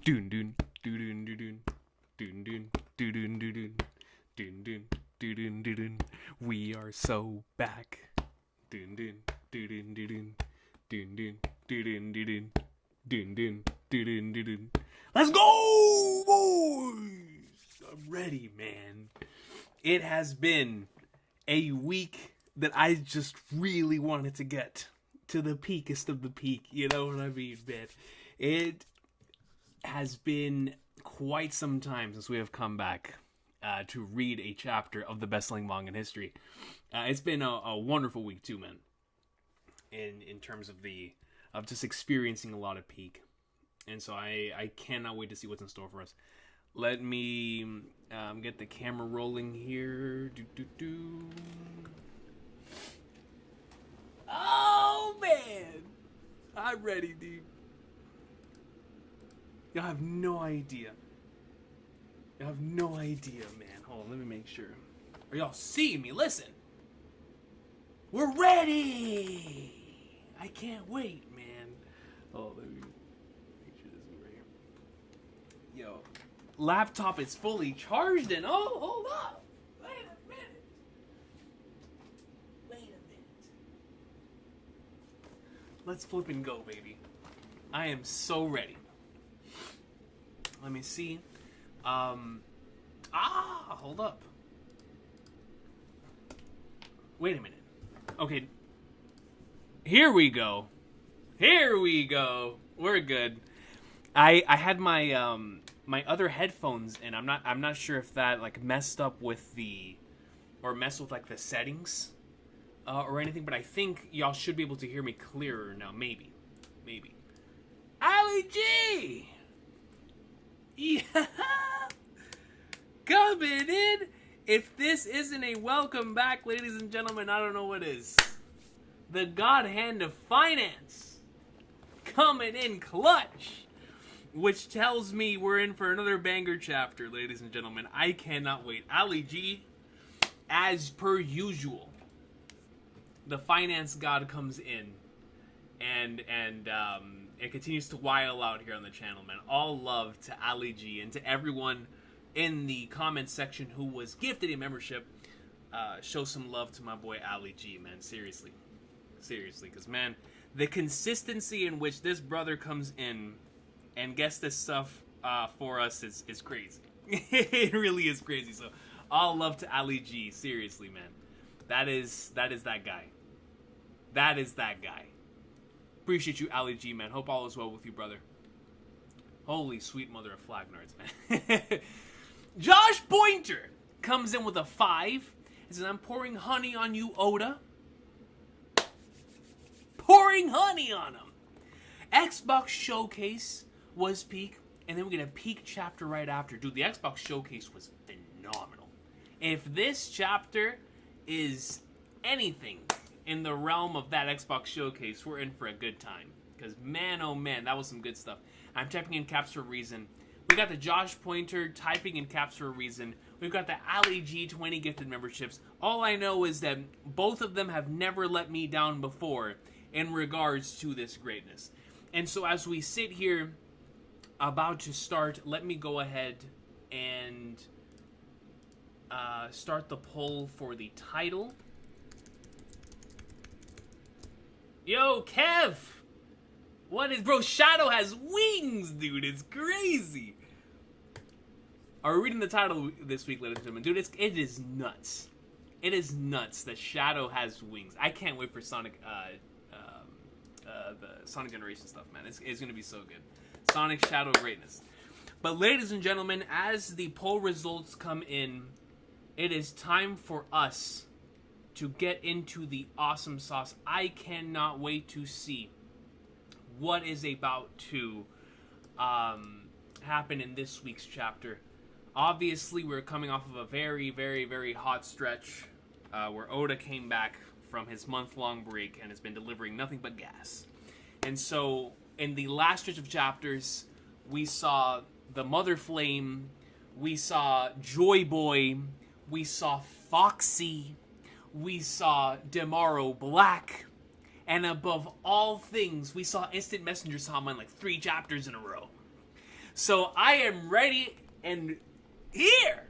Doon doon doon doon doon doon doon doon doon doon doon doon. We are so back. Doon doon doon doon doon doon doon doon doon doon doon. Let's go, boys! I'm ready, man. It has been a week that I just really wanted to get to the peakest of the peak. You know what I mean, man? It has been quite some time since we have come back to read a chapter of the best-selling manga in history. It's been a wonderful week too, man. In terms of just experiencing a lot of peak, and so I cannot wait to see what's in store for us. Let me get the camera rolling here. Oh man, I'm ready, dude. Y'all have no idea. Y'all have no idea, man. Hold on, let me make sure. Are y'all seeing me? Listen. We're ready! I can't wait, man. Oh, let me make sure this is right here. Yo. Laptop is fully charged and hold up. Wait a minute. Let's flip and go, baby. I am so ready. Let me see. Hold up. Wait a minute. Okay. Here we go. We're good. I had my my other headphones and I'm not sure if that like messed up with the like the settings or anything, but I think y'all should be able to hear me clearer now. Maybe. Ali G! Yeah, coming in. If this isn't a welcome back, ladies and gentlemen, I don't know what is. The God Hand of Finance coming in clutch, which tells me we're in for another banger chapter, ladies and gentlemen. I cannot wait. Ali G, as per usual, the finance god comes in, and it continues to while out here on the channel, man. All love to Ali G and to everyone in the comments section who was gifted a membership. Show some love to my boy Ali G, man. Seriously, because man, the consistency in which this brother comes in and gets this stuff for us is crazy. It really is crazy. So all love to Ali G. Seriously, man. That is that guy. That is that guy. Appreciate you, Ali G, man. Hope all is well with you, brother. Holy sweet mother of flagnards, man. Josh Pointer comes in with a 5. He says, I'm pouring honey on you, Oda. Pouring honey on him. Xbox Showcase was peak, and then we get a peak chapter right after. Dude, the Xbox Showcase was phenomenal. If this chapter is anything in the realm of that Xbox Showcase, we're in for a good time. Because man, oh man, that was some good stuff. I'm typing in caps for a reason. We got the Josh Pointer typing in caps for a reason. We've got the Ali G 20 gifted memberships. All I know is that both of them have never let me down before in regards to this greatness. And so as we sit here about to start, let me go ahead and start the poll for the title. Yo, Kev! What is... Bro, Shadow has wings, dude. It's crazy. Are we reading the title this week, ladies and gentlemen? Dude, it is nuts. It is nuts that Shadow has wings. I can't wait for Sonic, the Sonic Generation stuff, man. It's going to be so good. Sonic Shadow greatness. But ladies and gentlemen, as the poll results come in, it is time for us to get into the awesome sauce. I cannot wait to see what is about to happen in this week's chapter. Obviously, we're coming off of a very, very, very hot stretch where Oda came back from his month-long break and has been delivering nothing but gas. And so, in the last stretch of chapters, we saw the Mother Flame, we saw Joy Boy, we saw Foxy, we saw Demaro Black, and above all things, we saw Instant Messenger Sama in like 3 chapters in a row. So I am ready and here.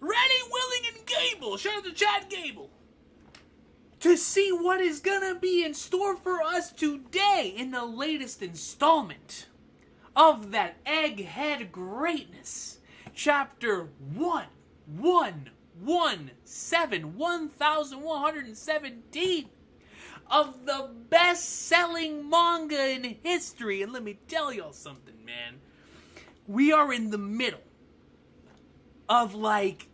Ready, willing, and Gable. Shout out to Chad Gable. To see what is gonna be in store for us today in the latest installment of that Egghead greatness. Chapter 1117 of the best-selling manga in history. And let me tell y'all something, man. We are in the middle of, like,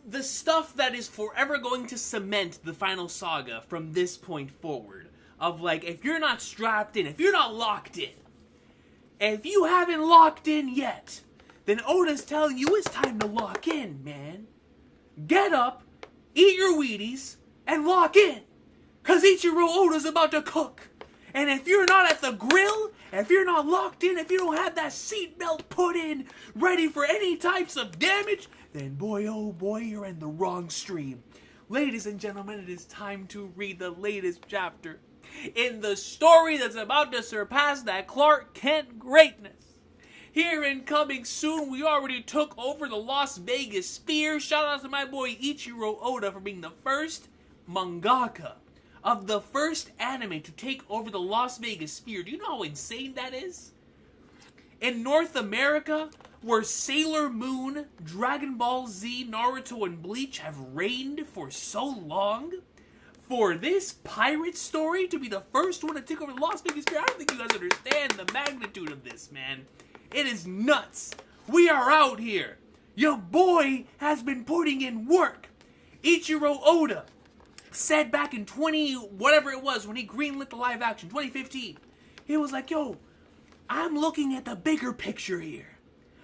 the stuff that is forever going to cement the final saga from this point forward. Of, like, if you're not strapped in, if you're not locked in, if you haven't locked in yet, then Oda's telling you it's time to lock in, man. Get up, eat your Wheaties, and lock in. Because Ichiro Oda's about to cook. And if you're not at the grill, if you're not locked in, if you don't have that seatbelt put in, ready for any types of damage, then boy, oh boy, you're in the wrong stream. Ladies and gentlemen, it is time to read the latest chapter in the story that's about to surpass that Clark Kent greatness. Here and coming soon, we already took over the Las Vegas Sphere. Shout out to my boy Ichiro Oda for being the first mangaka of the first anime to take over the Las Vegas Sphere. Do you know how insane that is? In North America, where Sailor Moon, Dragon Ball Z, Naruto, and Bleach have reigned for so long, for this pirate story to be the first one to take over the Las Vegas Sphere, I don't think you guys understand the magnitude of this, man. It is nuts. We are out here. Your boy has been putting in work. Ichiro Oda said back in whatever it was, when he greenlit the live action, 2015, he was like, yo, I'm looking at the bigger picture here.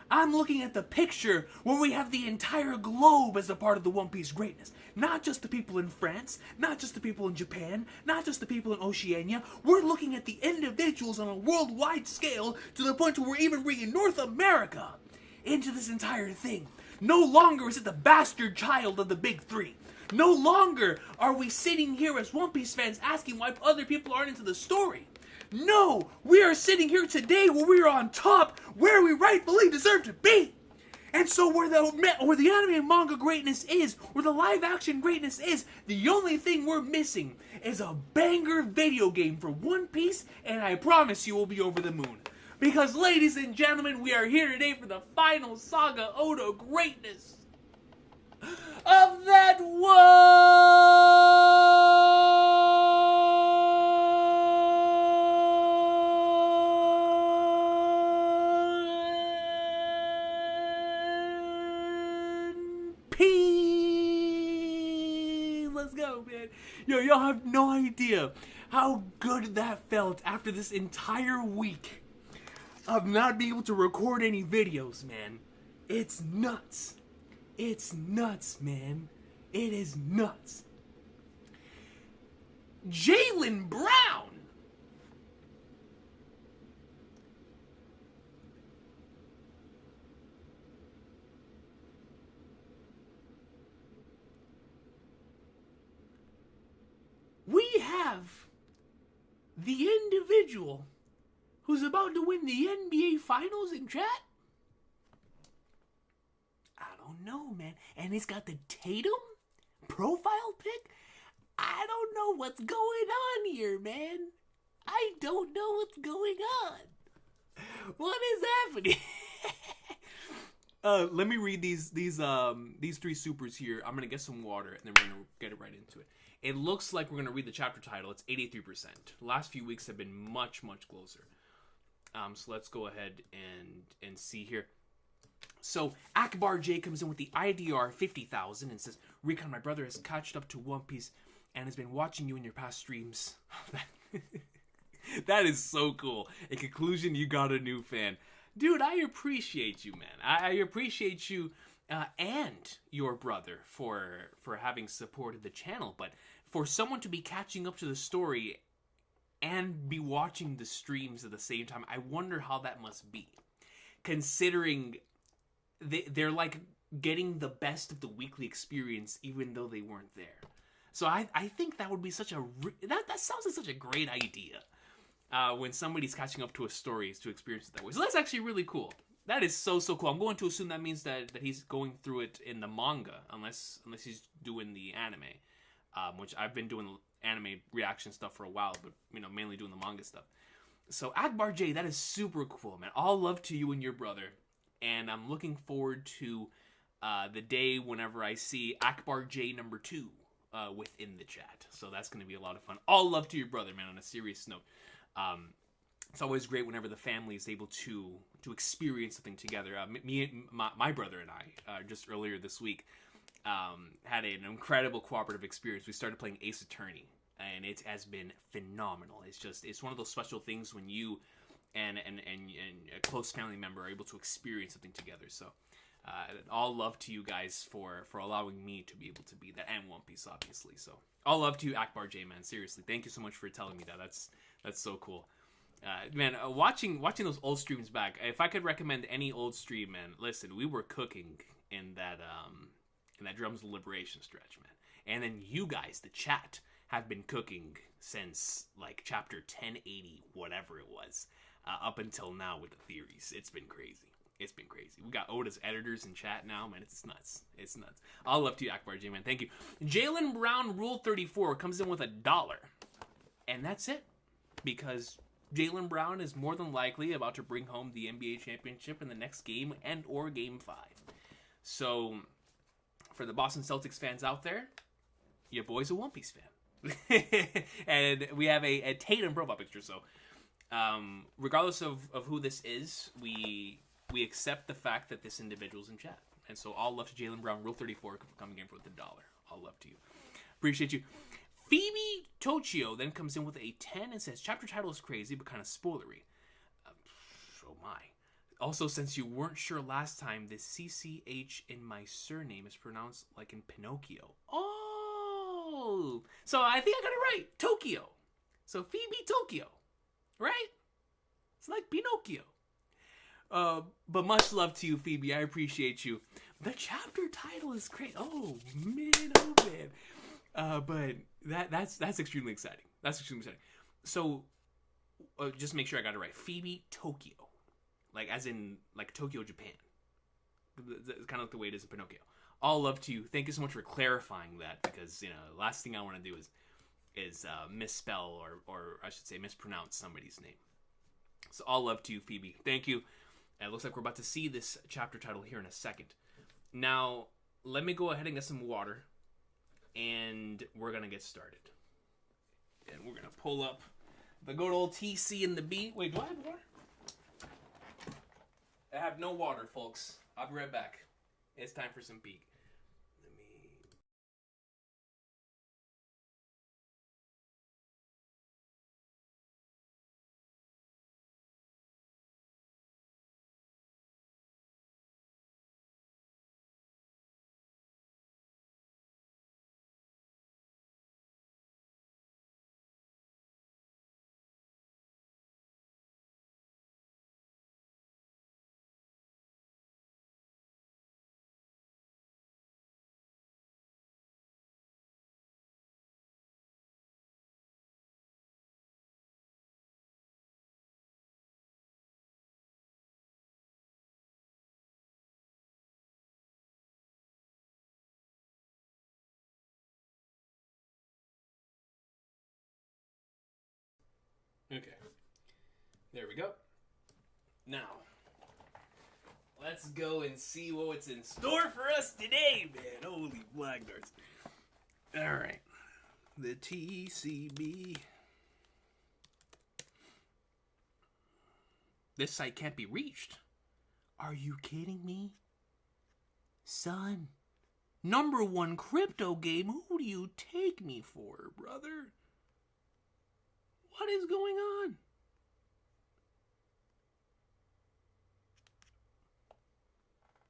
I'm looking at the picture where we have the entire globe as a part of the One Piece greatness. Not just the people in France, not just the people in Japan, not just the people in Oceania. We're looking at the individuals on a worldwide scale to the point where we're even bringing North America into this entire thing. No longer is it the bastard child of the big three. No longer are we sitting here as One Piece fans asking why other people aren't into the story. No, we are sitting here today where we are on top, where we rightfully deserve to be. And so where the anime and manga greatness is, where the live action greatness is, the only thing we're missing is a banger video game for One Piece, and I promise you we'll be over the moon. Because ladies and gentlemen, we are here today for the final saga Oda greatness of that Let's go, man. Yo, y'all have no idea how good that felt after this entire week of not being able to record any videos, man. It's nuts. It's nuts, man. It is nuts. Jaylen Brown. We have the individual who's about to win the NBA Finals in chat. I don't know, man. And he's got the Tatum profile pic. I don't know what's going on here, man. I don't know what's going on. What is happening? Let me read these three supers here. I'm gonna get some water and then we're gonna get right into it. It looks like we're gonna read the chapter title. It's 83%. The last few weeks have been much closer. So let's go ahead and see here. So Akbar J comes in with the IDR 50,000 and says, Recon, my brother has catched up to One Piece and has been watching you in your past streams. That is so cool. In conclusion, you got a new fan. Dude, I appreciate you, man. I appreciate you and your brother for having supported the channel. But for someone to be catching up to the story and be watching the streams at the same time, I wonder how that must be. Considering they're like getting the best of the weekly experience even though they weren't there. So I think that would be such a... That sounds like such a great idea. when somebody's catching up to a story is to experience it that way. So that's actually really cool. That is so cool. I'm going to assume that means that he's going through it in the manga, unless he's doing the anime, which I've been doing anime reaction stuff for a while, but mainly doing the manga stuff. So Akbar J, that is super cool, man. All love to you and your brother, and I'm looking forward to the day whenever I see Akbar J number 2 within the chat. So that's going to be a lot of fun. All love to your brother, man. On a serious note. It's always great whenever the family is able to experience something together. My brother and I, just earlier this week, had an incredible cooperative experience. We started playing Ace Attorney, and it has been phenomenal. It's one of those special things when you and a close family member are able to experience something together. So, all love to you guys for allowing me to be able to be that, and One Piece, obviously. So, all love to you, Akbar J, man. Seriously, thank you so much for telling me that. That's so cool. Man, watching those old streams back, if I could recommend any old stream, man, listen, we were cooking in that Drums of Liberation stretch, man. And then you guys, the chat, have been cooking since like chapter 1080, whatever it was, up until now with the theories. It's been crazy. We got Oda's editors in chat now, man. It's nuts. All love to you, Akbar J, man. Thank you. Jalen Brown Rule 34 comes in with $1. And that's it. Because Jaylen Brown is more than likely about to bring home the NBA championship in the next game and or game 5. So, for the Boston Celtics fans out there, your boy's a One Piece fan. And we have a Tatum profile picture. So, regardless of who this is, we accept the fact that this individual's in chat. And so, all love to Jaylen Brown, Rule 34, coming in for the $1. All love to you. Appreciate you. Phoebe Tochio then comes in with a 10 and says, chapter title is crazy, but kind of spoilery. Oh my. Also, since you weren't sure last time, the CCH in my surname is pronounced like in Pinocchio. Oh! So I think I got it right. Tokyo. So Phoebe Tokyo. Right? It's like Pinocchio. But much love to you, Phoebe. I appreciate you. The chapter title is great. Oh, man. But that's extremely exciting. So, just make sure I got it right. Phoebe Tokyo, like as in like Tokyo, Japan. It's kind of like the way it is in Pinocchio. All love to you. Thank you so much for clarifying that, because last thing I want to do is misspell or I should say mispronounce somebody's name. So all love to you, Phoebe. Thank you. And it looks like we're about to see this chapter title here in a second. Now, let me go ahead and get some water. And we're going to get started. And we're going to pull up the good old TC and the B. Wait, do I have water? I have no water, folks. I'll be right back. It's time for some peak. Okay. There we go. Now, let's go and see what's in store for us today, man. Holy black darts. Alright. The TCB. This site can't be reached. Are you kidding me? Son. #1 crypto game. Who do you take me for, brother? What is going on?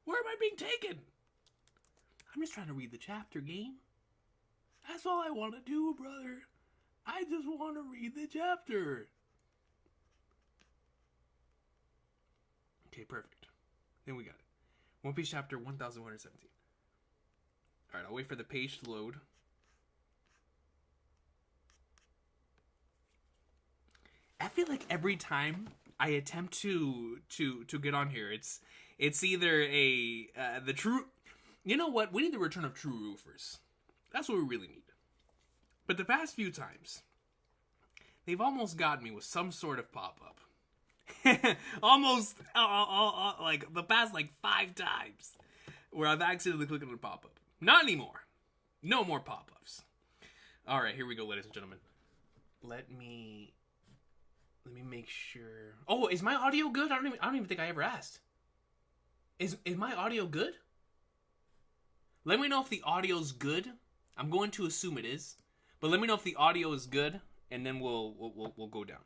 Where am I being taken? I'm just trying to read the chapter, game. That's all I want to do, brother. I just want to read the chapter. Okay, perfect. Then we got it. One Piece chapter 1117. Alright, I'll wait for the page to load. I feel like every time I attempt to get on here, it's either the true. You know what? We need the return of true roofers. That's what we really need. But the past few times, they've almost got me with some sort of pop-up. Almost, like, the past, 5 times. Where I've accidentally clicked on a pop-up. Not anymore. No more pop-ups. Alright, here we go, ladies and gentlemen. Let me make sure. Oh, is my audio good? I don't even think I ever asked. Is my audio good? Let me know if the audio's good. I'm going to assume it is. But let me know if the audio is good, and then we'll go down.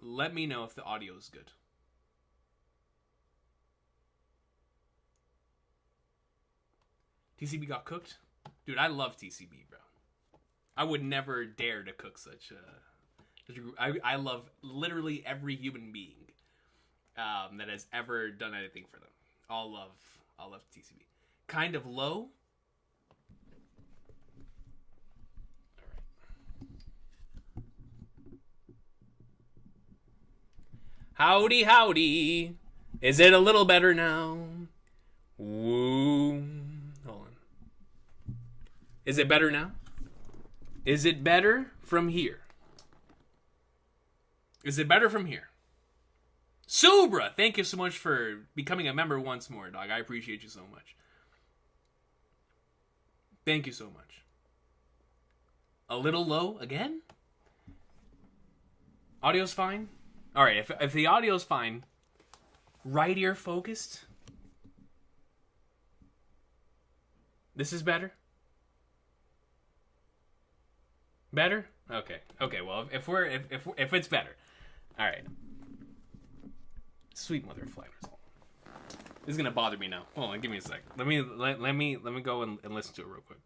Let me know if the audio is good. TCB got cooked? Dude, I love TCB, bro. I would never dare to cook such a... I love literally every human being that has ever done anything for them. I'll love TCB. Kind of low. Howdy, howdy. Is it a little better now? Woo. Hold on. Is it better now? Is it better from here? Is it better from here? Subra, thank you so much for becoming a member once more, dog. I appreciate you so much. Thank you so much. A little low again? Audio's fine? Alright, if the audio's fine, right ear focused. This is better? Better? Okay. Okay, well, if it's better. Alright. Sweet mother of flyers. This is gonna bother me now. Hold on, give me a sec. Let me go and listen to it real quick.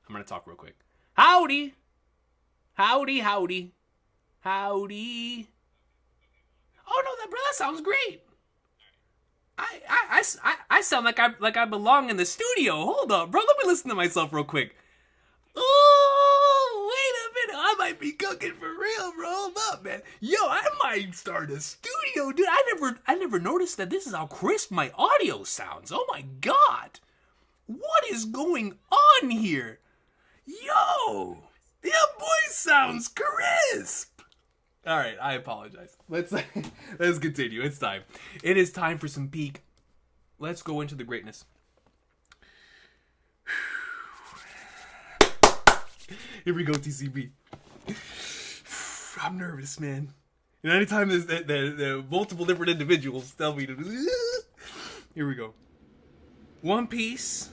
I'm gonna talk real quick. Howdy! Howdy, howdy. Howdy. Oh no, that sounds great. I sound like I belong in the studio. Hold up, bro. Let me listen to myself real quick. Oh, wait a minute. I might be cooking for real, bro. Hold up, man. Yo, I might start a studio, dude. I never noticed that this is how crisp my audio sounds. Oh my god. What is going on here? Yo, your voice sounds crisp. All right, I apologize. Let's continue. It's time. It is time for some peak. Let's go into the greatness. Here we go, TCB. I'm nervous, man. And anytime there's the multiple different individuals tell me to... Here we go. One Piece.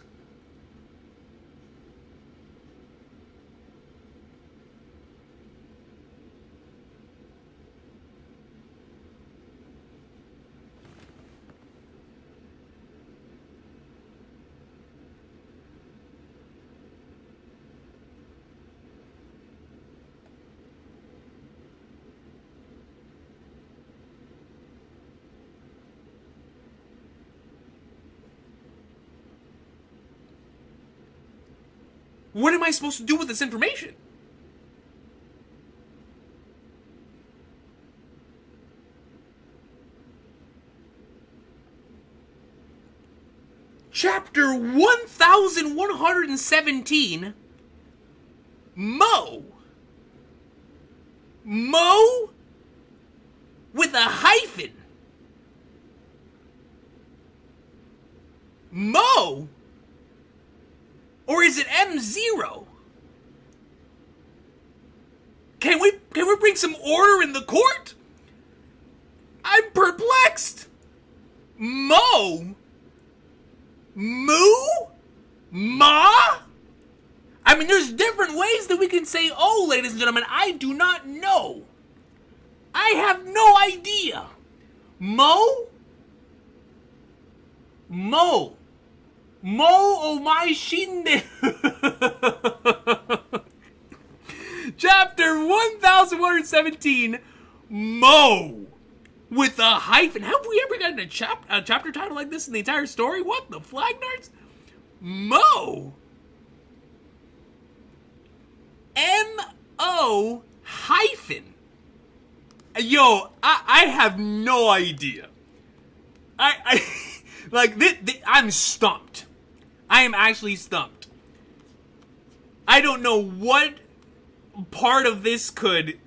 What am I supposed to do with this information? Chapter 1117. Mo. Mo with a hyphen. Mo? Or is it M0? Can we bring some order in the court? I'm perplexed. Mo? Moo? Ma? I mean, there's different ways that we can say, oh, ladies and gentlemen, I do not know. I have no idea. Mo? Mo. Mo Omae Shinde. Chapter 1117. Mo. With a hyphen. Have we ever gotten a chapter title like this in the entire story? What the flag darts? Mo. M-O hyphen. Yo, I have no idea. Like, I'm stumped. I am actually stumped. I don't know what part of this could...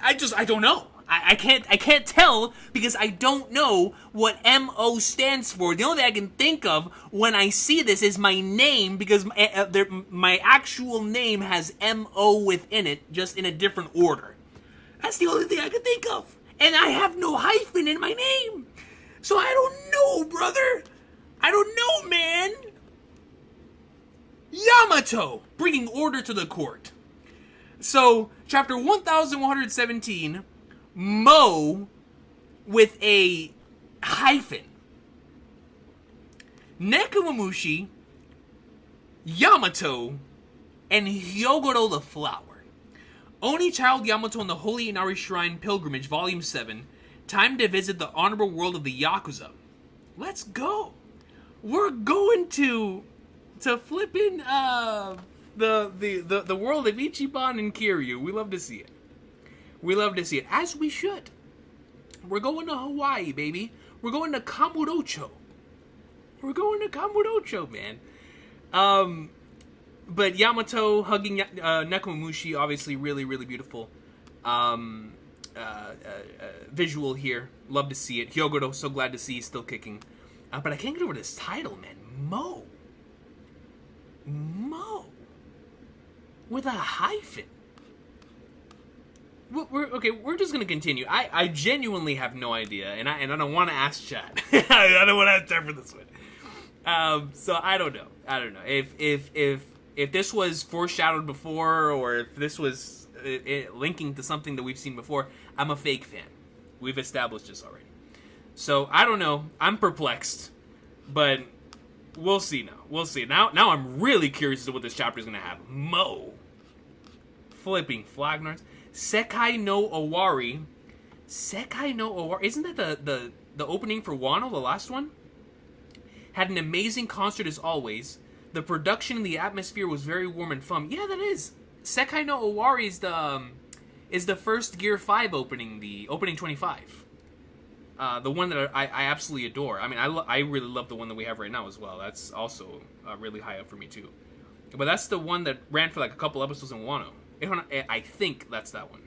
I don't know. I can't tell because I don't know what M-O stands for. The only thing I can think of when I see this is my name, because my actual name has M-O within it, just in a different order. That's the only thing I can think of. And I have no hyphen in my name. So I don't know, brother. I don't know, man. Yamato, bringing order to the court. So, chapter 1117, Mo with a hyphen. Nekomamushi, Yamato, and Hyogoro the Flower. Oni Child Yamato and the Holy Inari Shrine Pilgrimage, Volume 7. Time to visit the honorable world of the Yakuza. Let's go. We're going to flipping the world of Ichiban and Kiryu. We love to see it. We love to see it, as we should. We're going to Hawaii, baby. We're going to Kamurocho. We're going to Kamurocho, man. But Yamato hugging Nekomamushi, obviously really, really beautiful. Visual here. Love to see it. Hyogoro, so glad to see he's still kicking. But I can't get over this title, man. Mo. With a hyphen. We're just gonna continue. I genuinely have no idea, and I don't want to ask chat. I don't want to have time for this one. So I don't know. If this was foreshadowed before, or if this was linking to something that we've seen before, I'm a fake fan. We've established this already. So I don't know. I'm perplexed, but we'll see now. We'll see. Now I'm really curious as to what this chapter is gonna have. Mo. Flipping Flagnards. Sekai no Owari. Sekai no Owari. Isn't that the opening for Wano, the last one? Had an amazing concert as always. The production and the atmosphere was very warm and fun. Yeah, that is. Sekai no Owari is the first Gear 5 opening, the opening 25. The one that I absolutely adore. I mean, I really love the one that we have right now as well. That's also really high up for me too. But that's the one that ran for like a couple episodes in Wano. I think that's that one.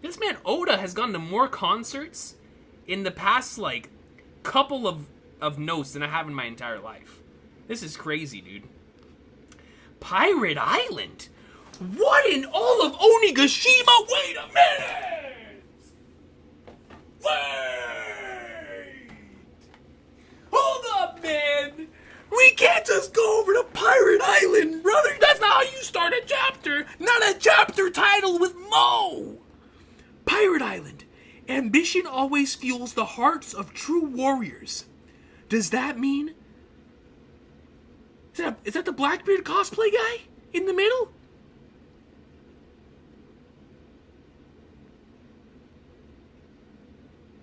This man Oda has gone to more concerts in the past like couple of notes than I have in my entire life. This is crazy, dude. Pirate Island? What in all of Onigashima? Wait a minute! Wait! Hold up, man! We can't just go over to Pirate Island, brother! That's not how you start a chapter! Not a chapter title with Mo! Pirate Island. Ambition always fuels the hearts of true warriors. Does that mean... Is that the Blackbeard cosplay guy? In the middle?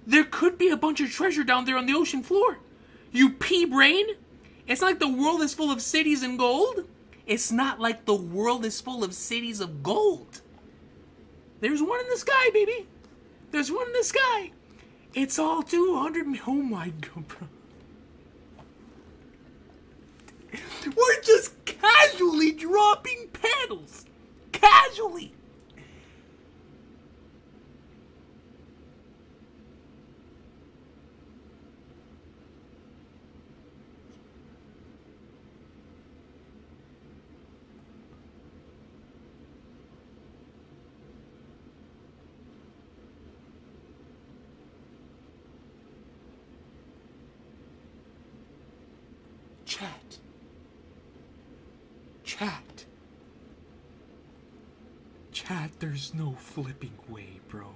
There could be a bunch of treasure down there on the ocean floor. You pea-brain? It's not like the world is full of cities and gold. It's not like the world is full of cities of gold. There's one in the sky, baby. There's one in the sky. It's all 200... Oh my God, bro. We're just casually dropping panels. Casually. Chat, there's no flipping way, bro.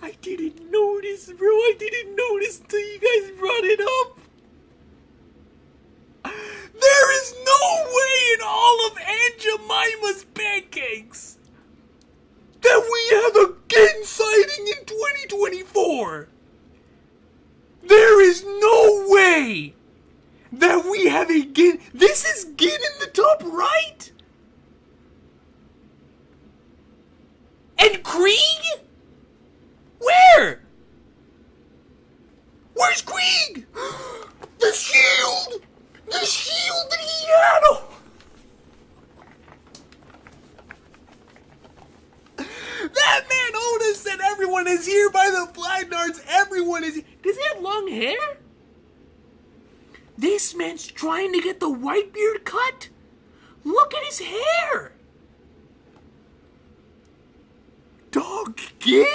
I didn't notice, bro. I didn't notice until you guys brought it up. There is no way in all of Aunt Jemima's pancakes that we have a Gin sighting in 2024. There is no way that we have a Gin. This is Gin in the top right? And Krieg? Where? Where's Krieg? The shield! The shield that he had! Oh. That man Oda said everyone is here by the flag darts. Everyone is here. Does he have long hair? This man's trying to get the Whitebeard cut? Look at his hair! Dog Gin?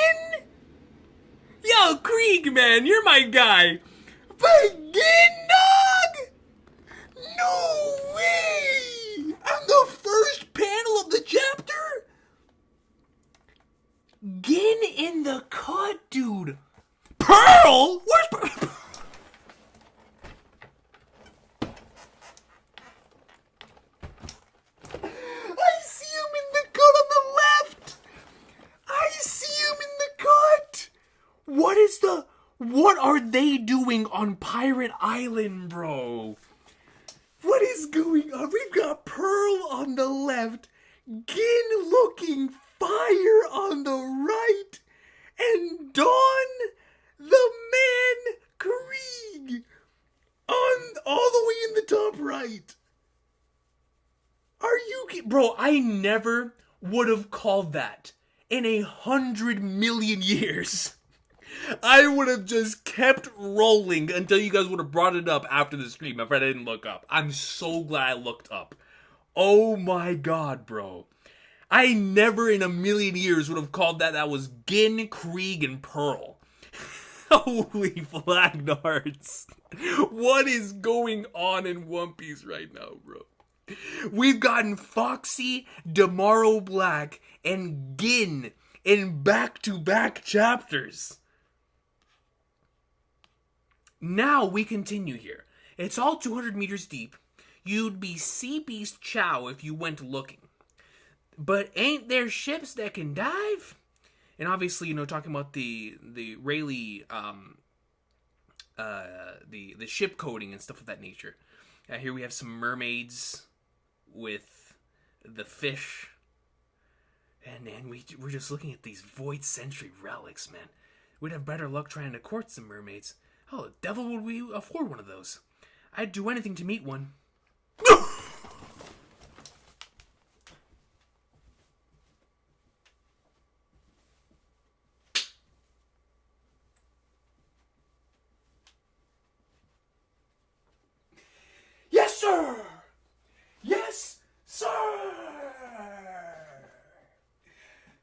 Yo, Krieg, man, you're my guy. But Gin, dog? No way! I'm the first panel of the chapter? Gin in the cut, dude. Pearl? Where's Pearl? I see him in the cut on the left. I see him in the cut. What are they doing on Pirate Island, bro? What is going on? We've got Pearl on the left, Gin looking fire on the right, and Dawn, the man, Krieg, on all the way in the top right. Are you kidding? Bro, I never would have called that in 100 million years. I would have just kept rolling until you guys would have brought it up after the stream. I'm afraid I didn't look up. I'm so glad I looked up. Oh my god, bro. I never in a million years would have called that. That was Gin, Krieg, and Pearl. Holy flag darts. What is going on in One Piece right now, bro? We've gotten Foxy, Damaro Black, and Gin in back-to-back chapters. Now we continue here. It's all 200 meters deep. You'd be Sea Beast Chow if you went looking. But ain't there ships that can dive? And obviously, talking about the Rayleigh, the ship coding and stuff of that nature. Here we have some mermaids with the fish. And we're just looking at these Void Century relics, man. We'd have better luck trying to court some mermaids. How the devil would we afford one of those? I'd do anything to meet one. Yes, sir! Yes, sir!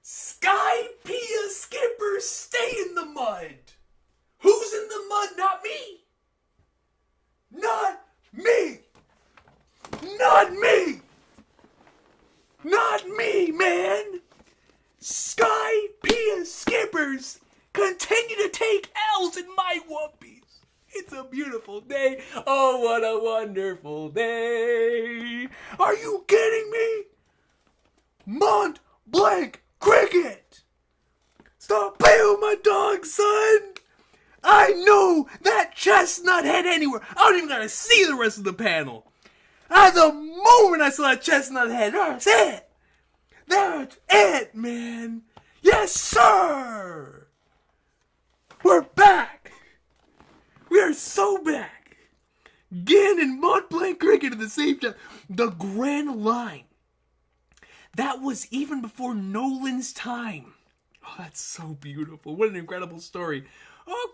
Sky Pia Skipper, stay in the mud! Who's in the mud? Not me! Not me! Not me! Not me, man! Sky Pia Skippers continue to take L's in my One Piece. It's a beautiful day. Oh, what a wonderful day. Are you kidding me? Mont Blanc Cricket! Stop playing with my dog, son! I know that chestnut head anywhere. I don't even gotta see the rest of the panel. At the moment I saw that chestnut head, that's it. That's it, man. Yes, sir. We're back. We are so back. Gin and Mont Blanc Cricket at the same time. The Grand Line. That was even before Nolan's time. Oh, that's so beautiful. What an incredible story.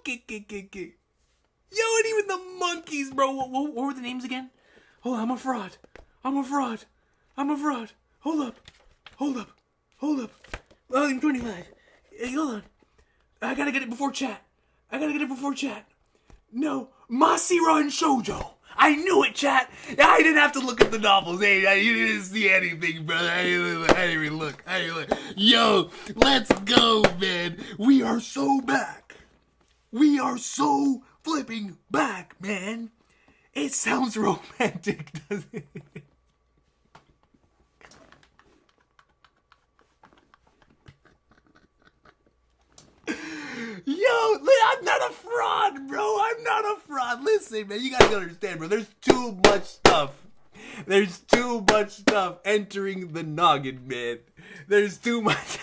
Okay. Yo, and even the monkeys, bro. What were the names again? Hold on, I'm a fraud. Hold up. Volume 25. Hey, hold on. I gotta get it before chat. No, Masira and Shoujo. I knew it, chat. I didn't have to look at the novels. Hey, you didn't see anything, brother. I didn't even look. Yo, let's go, man. We are so back. We are so flipping back, man. It sounds romantic, doesn't it? Yo, I'm not a fraud, bro. I'm not a fraud. Listen, man, you gotta understand, bro. There's too much stuff. There's too much stuff entering the noggin, man. There's too much.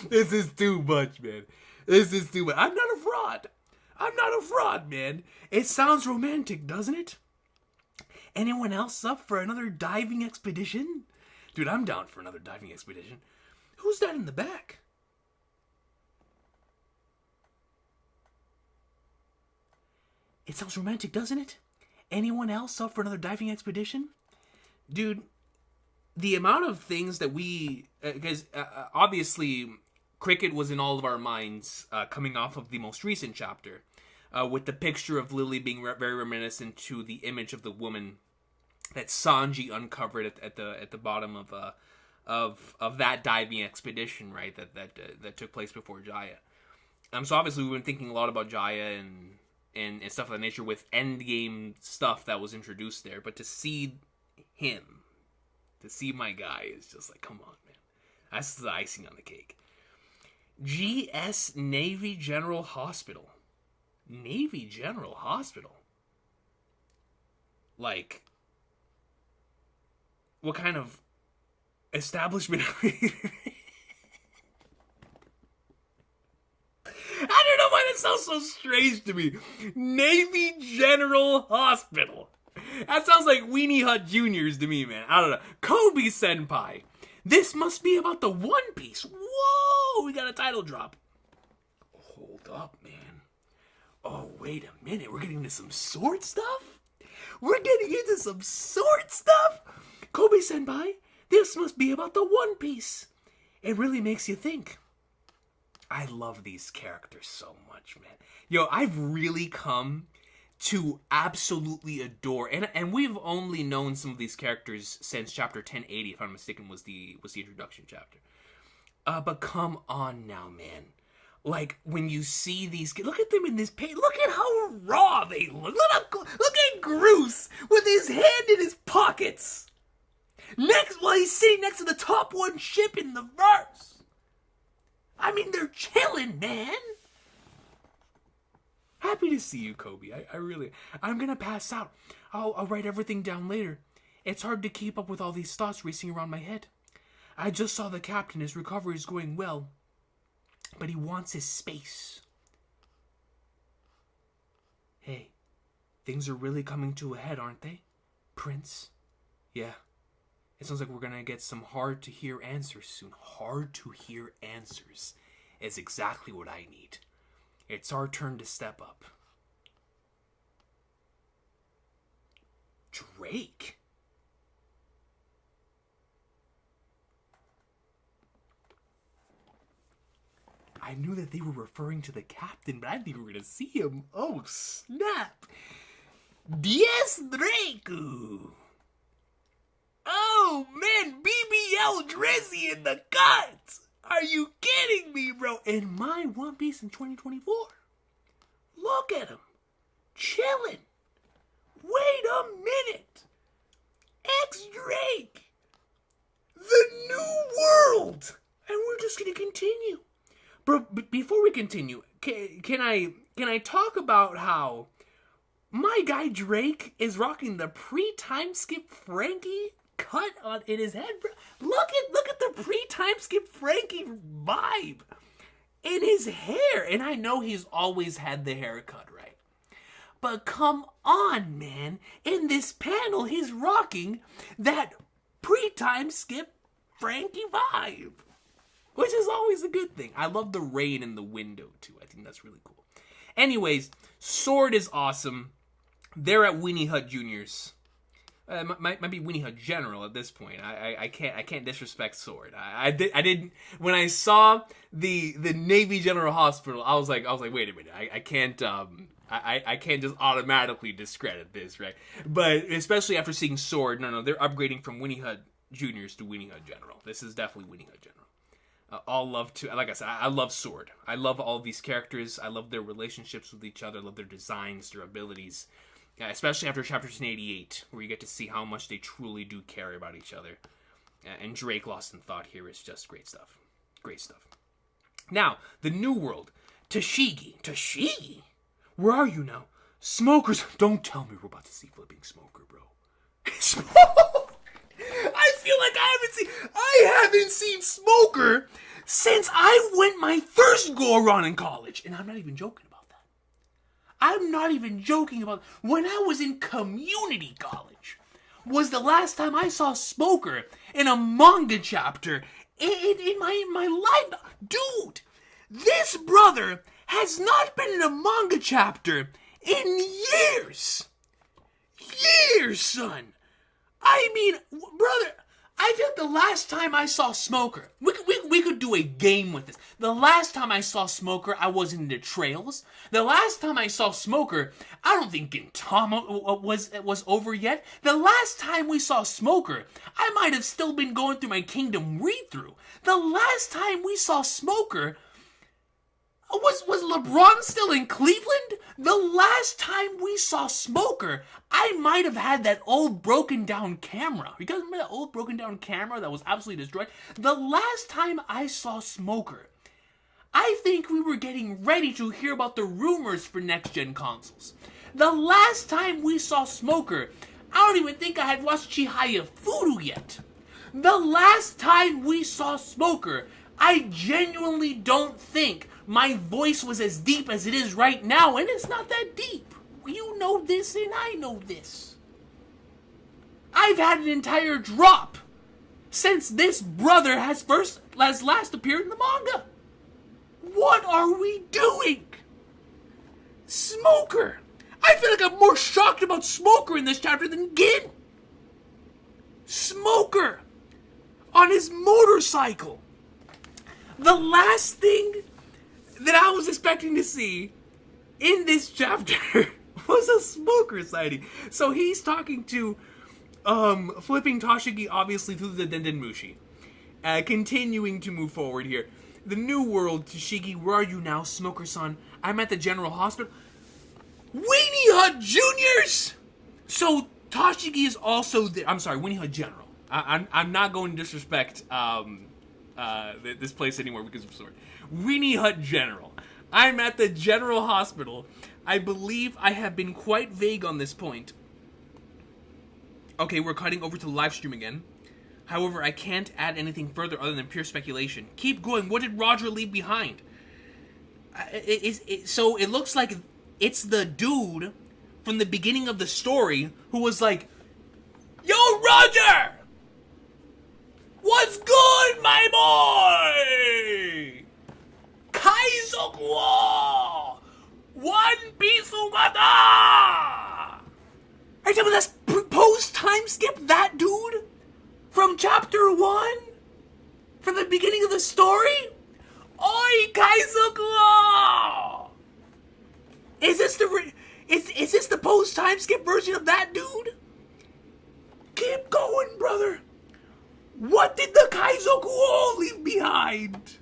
This is too much, man. This is too much. I'm not a fraud. I'm not a fraud, man. It sounds romantic, doesn't it? Anyone else up for another diving expedition? Dude, I'm down for another diving expedition. Who's that in the back? It sounds romantic, doesn't it? Anyone else up for another diving expedition? Dude, the amount of things that we... Because obviously, cricket was in all of our minds coming off of the most recent chapter. With the picture of Lily being very reminiscent to the image of the woman that Sanji uncovered at the bottom of that diving expedition, right? That took place before Jaya. So obviously we've been thinking a lot about Jaya and stuff of that nature with endgame stuff that was introduced there. But to see him, to see my guy, is just like, come on, man. That's the icing on the cake. GS Navy General Hospital. Navy General Hospital? Like, what kind of establishment are we? I don't know why that sounds so strange to me. Navy General Hospital. That sounds like Weenie Hut Juniors to me, man. I don't know. Kobe Senpai. This must be about the One Piece. Whoa, we got a title drop. Hold up, man. Oh, wait a minute. We're getting into some sword stuff? We're getting into some sword stuff? Kobe Senpai, this must be about the One Piece. It really makes you think. I love these characters so much, man. Yo, I've really come to absolutely adore, and we've only known some of these characters since chapter 1080, if I'm not mistaken, was the introduction chapter. But come on now, man. Like, when you see these... Look at them in this page. Look at how raw they look. Look at Groose with his hand in his pockets. While he's sitting next to the top one ship in the verse. I mean, they're chilling, man. Happy to see you, Kobe. I'm gonna pass out. I'll write everything down later. It's hard to keep up with all these thoughts racing around my head. I just saw the captain. His recovery is going well. But he wants his space. Hey, things are really coming to a head, aren't they, Prince? Yeah. It sounds like we're gonna get some hard-to-hear answers soon. Hard-to-hear answers is exactly what I need. It's our turn to step up. Drake? I knew that they were referring to the captain, but I didn't think we were going to see him. Oh, snap. Diez Draku. Oh, man, BBL Drizzy in the cut. Are you kidding me, bro? In my One Piece in 2024. Look at him. Chilling. Wait a minute. X-Drake. The new world. And we're just going to continue. Bro, before we continue, can I talk about how my guy Drake is rocking the pre-timeskip Frankie cut in his head, bro? Look at the pre-timeskip Frankie vibe in his hair. And I know he's always had the haircut, right? But come on, man. In this panel, he's rocking that pre-timeskip Frankie vibe. Which is always a good thing. I love the rain in the window, too. I think that's really cool. Anyways, Sword is awesome. They're at Weenie Hut Juniors. Might be Weenie Hut General at this point. I can't disrespect Sword. I didn't. When I saw the Navy General Hospital, I was like, wait a minute. I can't I can't just automatically discredit this, right? But especially after seeing Sword, no, they're upgrading from Weenie Hut Juniors to Weenie Hut General. This is definitely Weenie Hut General. All love to, like I said, I love Sword. I love all of these characters. I love their relationships with each other. I love their designs, their abilities. Especially after Chapter 1088, where you get to see how much they truly do care about each other. And Drake Lost in Thought here is just great stuff. Great stuff. Now, the New World. Tashigi. Tashigi? Where are you now? Smokers, don't tell me we're about to see flipping Smoker, bro. I feel like I haven't seen Smoker since I went my first go around in college. And I'm not even joking about that. I'm not even joking about when I was in community college was the last time I saw Smoker in a manga chapter in my life. Dude, this brother has not been in a manga chapter in years. Years, son. I mean, brother, I feel like the last time I saw Smoker, we could do a game with this. The last time I saw Smoker, I wasn't into Trails. The last time I saw Smoker, I don't think Gintama was over yet. The last time we saw Smoker, I might have still been going through my Kingdom read-through. The last time we saw Smoker, was LeBron still in Cleveland? The last time we saw Smoker, I might have had that old broken down camera. You guys remember that old broken down camera that was absolutely destroyed? The last time I saw Smoker, I think we were getting ready to hear about the rumors for next-gen consoles. The last time we saw Smoker, I don't even think I had watched Chihaya Furu yet. The last time we saw Smoker, I genuinely don't think my voice was as deep as it is right now, and it's not that deep. You know this, and I know this. I've had an entire drop since this brother has last appeared in the manga. What are we doing? Smoker. I feel like I'm more shocked about Smoker in this chapter than Gin. Smoker on his motorcycle. The last thing that I was expecting to see in this chapter was a Smoker sighting. So he's talking to flipping Toshiki, obviously, through the Dendenmushi. Continuing to move forward here. The new world, Toshiki, where are you now, Smoker-san? I'm at the General Hospital. Weenie Hut Juniors! So Toshiki is also there. I'm sorry, Weenie Hut General. I'm not going to disrespect this place anymore because I'm sorry. Weenie Hut General. I'm at the General Hospital. I believe I have been quite vague on this point. Okay, we're cutting over to the live stream again. However, I can't add anything further other than pure speculation. Keep going. What did Roger leave behind? So it looks like it's the dude from the beginning of the story who was like, "Yo, Roger! What's good, my boy? Kaizoku wo One Piece Ugata!" Are you telling me that's post-timeskip that dude? From chapter 1? From the beginning of the story? Oi, Kaizoku wo! Is this the post-timeskip version of that dude? Keep going, brother. What did the Kaizoku wo leave behind?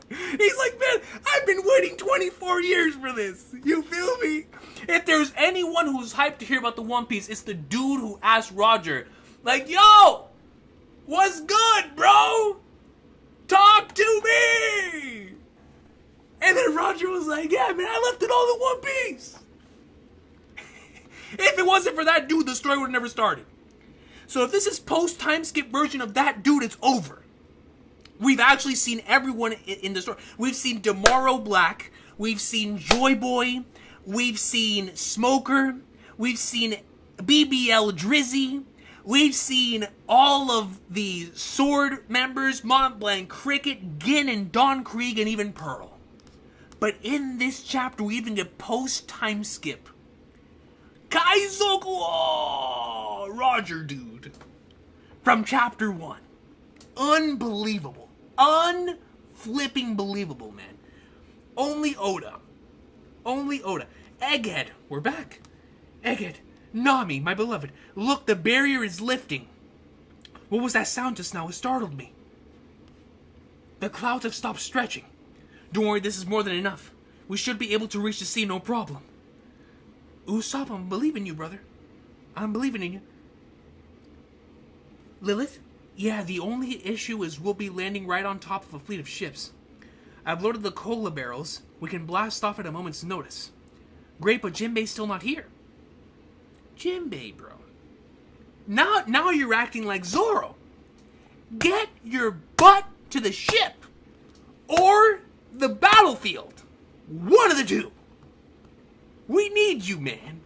He's like, man, I've been waiting 24 years for this. You feel me? If there's anyone who's hyped to hear about the One Piece, it's the dude who asked Roger, like, yo, what's good, bro? Talk to me. And then Roger was like, yeah, man, I left it all in One Piece. If it wasn't for that dude, the story would have never started. So if this is post-timeskip version of that dude, it's over. We've actually seen everyone in the story. We've seen Tomorrow Black. We've seen Joy Boy. We've seen Smoker. We've seen BBL Drizzy. We've seen all of the Sword members, Mont Blanc Cricket, Gin and Don Krieg, and even Pearl. But in this chapter, we even get post-timeskip. Kaizoku wo Roger dude. From chapter 1. Unbelievable. Unflipping believable, man. Only Oda. Egghead, we're back. Egghead, Nami, my beloved. Look, the barrier is lifting. What was that sound just now? It startled me. The clouds have stopped stretching. Don't worry, this is more than enough. We should be able to reach the sea, no problem. Usopp, I'm believing you, brother. I'm believing in you. Lilith? Yeah, the only issue is we'll be landing right on top of a fleet of ships. I've loaded the cola barrels. We can blast off at a moment's notice. Great, but Jinbei's still not here. Jinbei, bro. Now you're acting like Zoro. Get your butt to the ship. Or the battlefield. One of the two. We need you, man.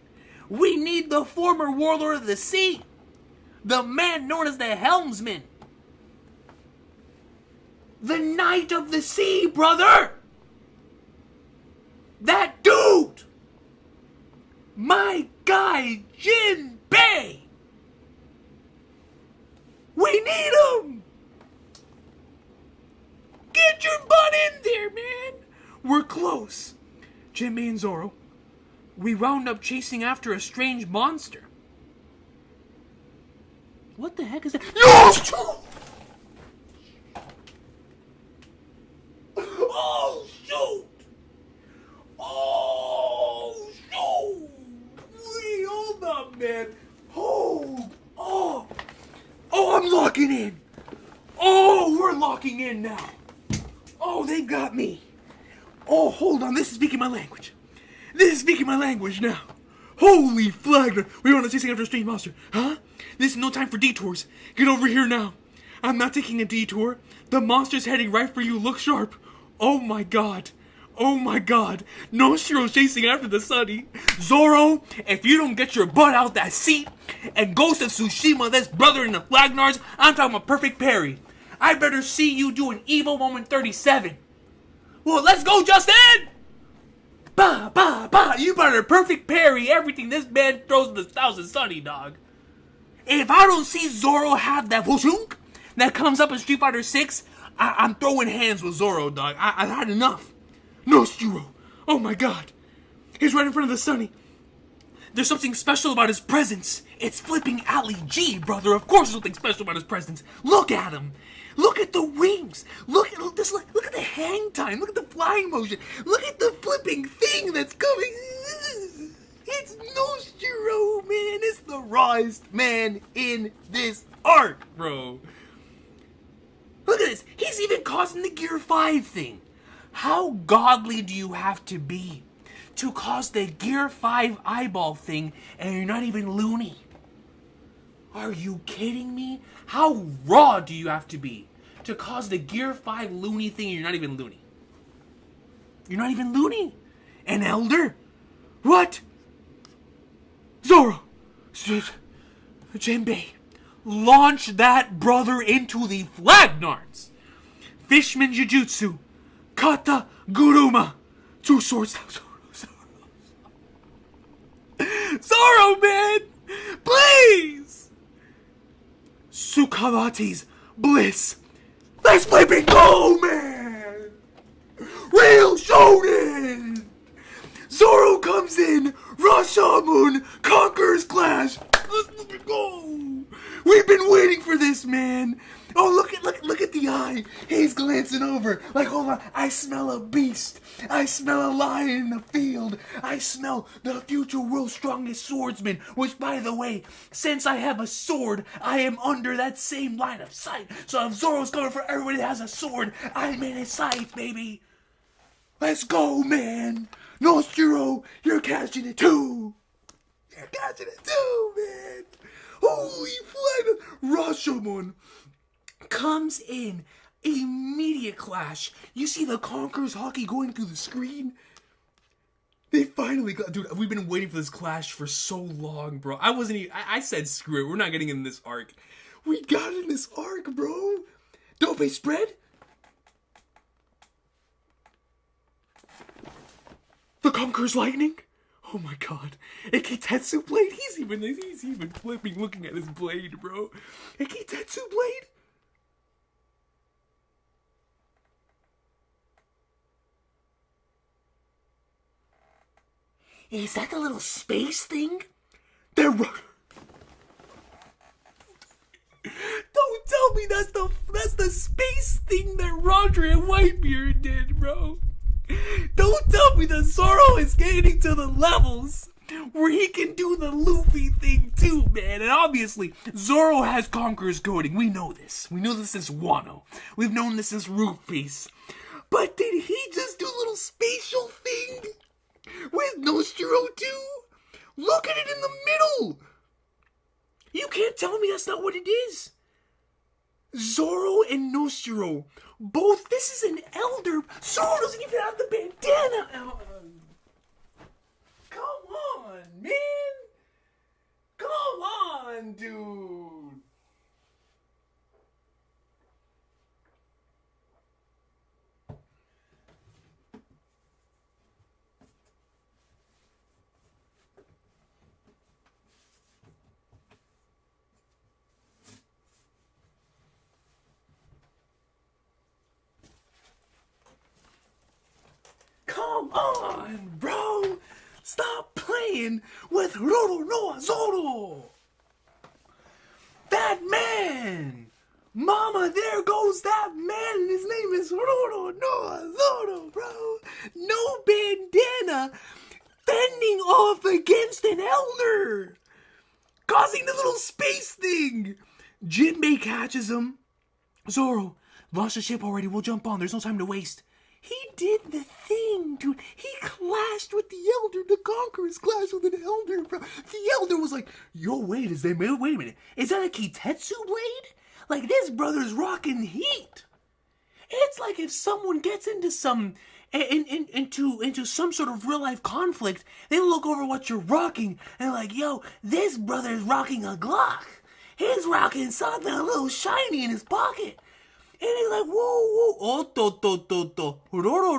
We need the former warlord of the sea. The man known as the helmsman. The Knight of the Sea, brother! That dude! My guy, Jinbei! We need him! Get your butt in there, man! We're close. Jinbei and Zoro, we wound up chasing after a strange monster. What the heck is that? No! Oh, shoot! Oh, shoot! Wait, hold up, man. Oh, I'm locking in. Oh, we're locking in now. Oh, they got me. Oh, hold on. This is speaking my language. This is speaking my language now. Holy flag. We want to chasing after a strange monster. Huh? This is no time for detours. Get over here now. I'm not taking a detour. The monster's heading right for you. Look sharp. Oh my god. Oh my god. Nusjuro's chasing after the Sunny. Zoro, if you don't get your butt out that seat and Ghost of Tsushima, this brother in the Flagnards, I'm talking about perfect parry. I better see you do an evil moment 37. Well, let's go, Justin! Bah, bah, bah. You better perfect parry everything this man throws in the Thousand Sunny, dog. If I don't see Zoro have that whooshunk that comes up in Street Fighter 6, I'm throwing hands with Zoro, dog. I've had enough. Nusjuro. Oh my god. He's right in front of the Sunny. There's something special about his presence. It's flipping Ali G, brother. Of course there's something special about his presence. Look at him. Look at the wings. Look at this. Look at the hang time. Look at the flying motion. Look at the flipping thing that's coming. It's Nusjuro, man. It's the rawest man in this arc, bro. Look at this. He's even causing the Gear 5 thing. How godly do you have to be to cause the Gear 5 eyeball thing and you're not even loony? Are you kidding me? How raw do you have to be to cause the Gear 5 loony thing and you're not even loony? You're not even loony. An elder? What? Zoro! Jinbei, launch that brother into the Flagnards! Fishman Jujutsu, Kata Guruma, 2 swords. Zoro, man! Please! Sukawati's bliss. Let's flipping go, man! Real shonen! Zoro comes in, Rashamun conquers Clash. Let's flipping go! We've been waiting for this, man. Oh, look at the eye. He's glancing over. Like, hold on. I smell a beast. I smell a lion in the field. I smell the future world's strongest swordsman. Which, by the way, since I have a sword, I am under that same line of sight. So if Zoro's coming for everybody that has a sword, I'm in his sight, baby. Let's go, man. Nusjuro, you're catching it too. You're catching it too, man. Holy flag. Rashomon comes in, immediate clash. You see the Conqueror's hockey going through the screen? They finally got, dude, we've been waiting for this clash for so long, bro. I said screw it, we're not getting in this arc. We got in this arc, bro. Dope spread. The Conqueror's lightning. Oh my god. Ekitetsu blade. He's even flipping looking at his blade, bro. Ekitetsu blade. Is that the little space thing? Don't tell me that's the space thing that Roger and Whitebeard did, bro. Don't tell me that Zoro is getting to the levels where he can do the Luffy thing too, man. And obviously, Zoro has Conqueror's coding. We know this. We know this since Wano. We've known this since Root Piece. But did he just do a little spatial thing? With Nusjuro too? Look at it in the middle! You can't tell me that's not what it is. Zoro and Nusjuro. Both. This is an elder. Zoro doesn't even have the bandana. Come on, man. Come on, dude. Come on, bro! Stop playing with Roro no Zoro! That man! Mama, there goes that man, and his name is Roro no Zoro, bro! No bandana! Fending off against an elder! Causing the little space thing! Jinbei catches him. Zoro, launch the ship already, we'll jump on, there's no time to waste. He did the thing, dude. He clashed with the Elder. The Conquerors clashed with an Elder, bro. The Elder was like, yo, wait a minute. Is that a Kitetsu blade? Like, this brother's rocking heat. It's like if someone gets into some sort of real life conflict, they look over what you're rocking and like, yo, this brother's rocking a Glock. He's rocking something a little shiny in his pocket. And he's like, whoa, oh,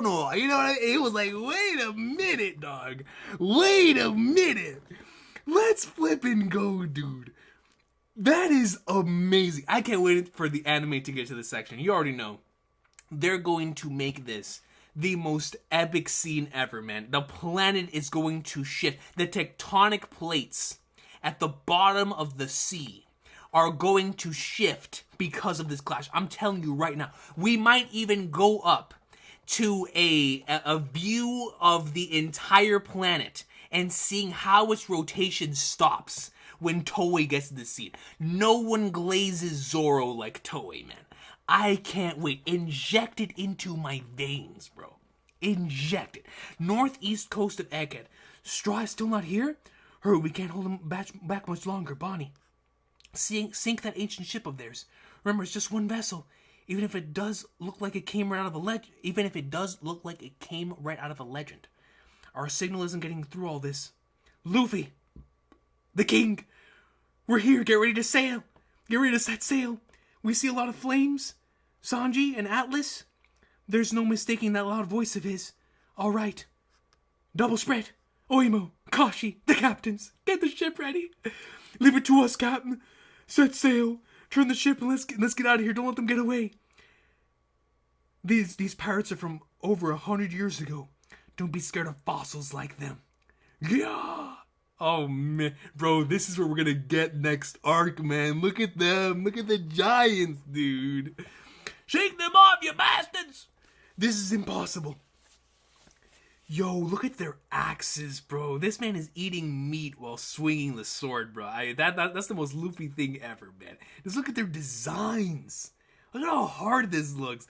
no. You know what I mean? It was like, wait a minute, dog. Wait a minute. Let's flip and go, dude. That is amazing. I can't wait for the anime to get to this section. You already know. They're going to make this the most epic scene ever, man. The planet is going to shift. The tectonic plates at the bottom of the sea are going to shift because of this clash. I'm telling you right now. We might even go up to a view of the entire planet and seeing how its rotation stops when Toei gets to the scene. No one glazes Zoro like Toei, man. I can't wait. Inject it into my veins, bro. Inject it. Northeast coast of Egghead. Straw is still not here? Hurry, we can't hold him back much longer, Bonnie. Sink that ancient ship of theirs. Remember, it's just one vessel. Even if it does look like it came right out of a legend. Our signal isn't getting through all this. Luffy, the king, we're here. Get ready to sail. Get ready to set sail. We see a lot of flames. Sanji and Atlas. There's no mistaking that loud voice of his. All right. Double spread. Oimo, Kashi, the captains. Get the ship ready. Leave it to us, Captain. Set sail. Turn the ship and let's get out of here. Don't let them get away. These pirates are from over 100 years ago. Don't be scared of fossils like them. Yeah. Oh man, bro, this is where we're gonna get next arc, man. Look at them. Look at the giants, dude. Shake them off, you bastards. This is impossible. Yo, look at their axes, bro. This man is eating meat while swinging the sword, bro. That's the most Luffy thing ever, man. Just look at their designs. Look at how hard this looks.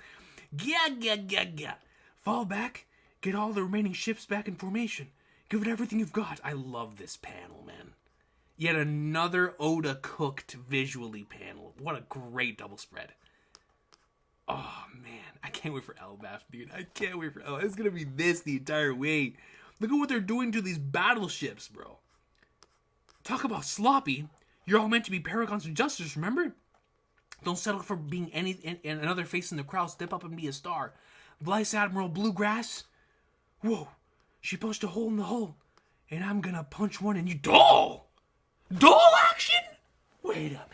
Gah. Fall back. Get all the remaining ships back in formation. Give it everything you've got. I love this panel, man. Yet another Oda cooked visually panel. What a great double spread. Oh, man. I can't wait for Elbaf, dude. I can't wait for Elbaf. It's going to be this the entire way. Look at what they're doing to these battleships, bro. Talk about sloppy. You're all meant to be paragons of justice, remember? Don't settle for being another face in the crowd. Step up and be a star. Vice Admiral Bluegrass. Whoa. She punched a hole in the hull. And I'm going to punch one in you. Doll! Doll action? Wait a minute.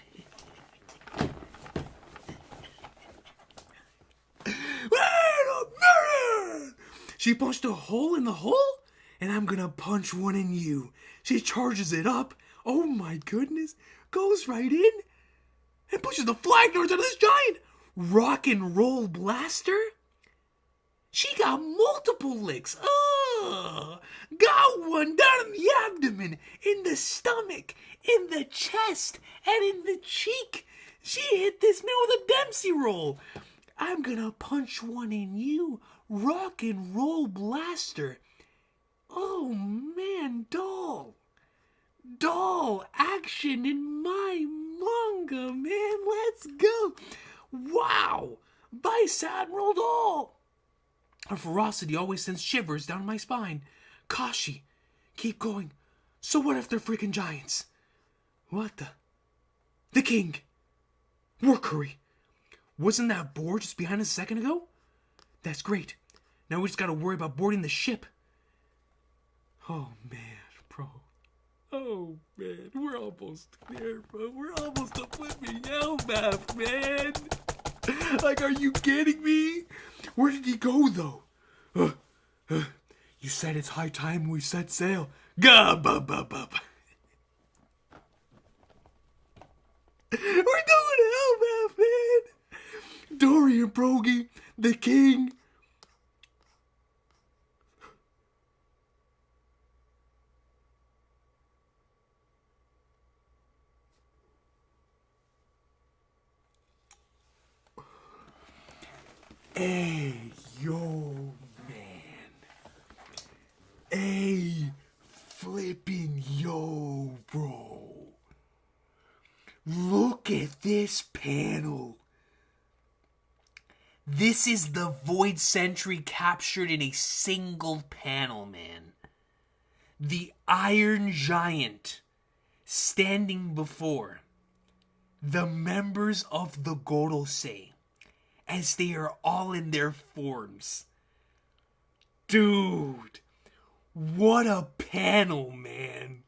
She punched a hole in the hole, and I'm gonna punch one in you. She charges it up. Oh my goodness. Goes right in and pushes the flag north out of this giant rock and roll blaster. She got multiple licks. Got one down in the abdomen, in the stomach, in the chest, and in the cheek. She hit this man with a Dempsey roll. I'm gonna punch one in you. Rock and roll blaster. Oh man, doll. Doll action in my manga, man. Let's go. Wow. Vice Admiral Doll. Her ferocity always sends shivers down my spine. Kashi, keep going. So what if they're freaking giants? What the? The king. Work hurry. Wasn't that board just behind us a second ago? That's great. Now we just gotta worry about boarding the ship. Oh man, bro. Oh man, we're almost there, bro. We're almost to flipping Elbaf, man. Like, are you kidding me? Where did he go, though? You said it's high time we set sail. Gah-bub-bub-bub. We're going to Elbaf, man. Dory and Brogy, the king. Hey, yo, man. Hey, flipping yo, bro. Look at this panel. This is the Void Sentry captured in a single panel, man. The Iron Giant standing before the members of the Gorosei as they are all in their forms. Dude, what a panel, man.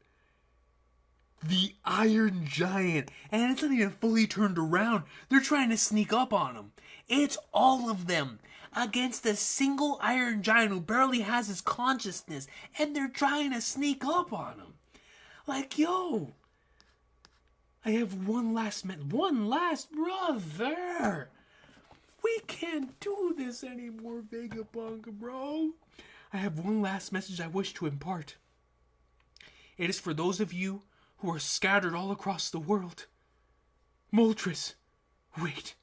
The Iron Giant. And it's not even fully turned around. They're trying to sneak up on him. It's all of them against a single Iron Giant who barely has his consciousness. And they're trying to sneak up on him. Like, yo. I have one last brother. We can't do this anymore, Vega Punk, bro. I have one last message I wish to impart. It is for those of you who are scattered all across the world. Moltres. Wait.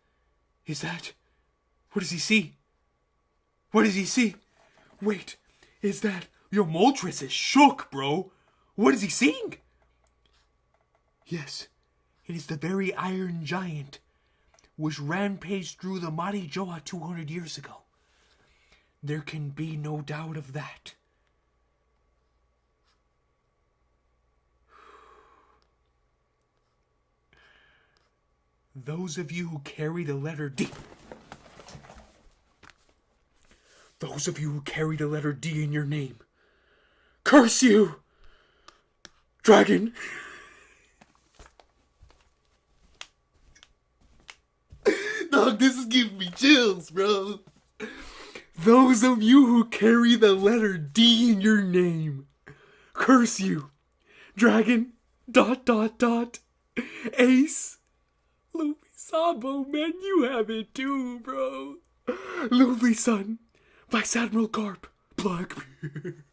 Is that... What does he see? What does he see? Wait. Is that... Yo, Moltres is shook, bro. What is he seeing? Yes. It is the very Iron Giant which rampaged through the Mari Joa 200 years ago. There can be no doubt of that. Those of you who carry the letter D. Those of you who carry the letter D in your name. Curse you! Dragon! Dog, this is giving me chills, bro. Those of you who carry the letter D in your name. Curse you! Dragon! ... Ace! Luffy Sabo, man, you have it too, bro. Luffy Sun, Vice Admiral Garp, Blackbeard.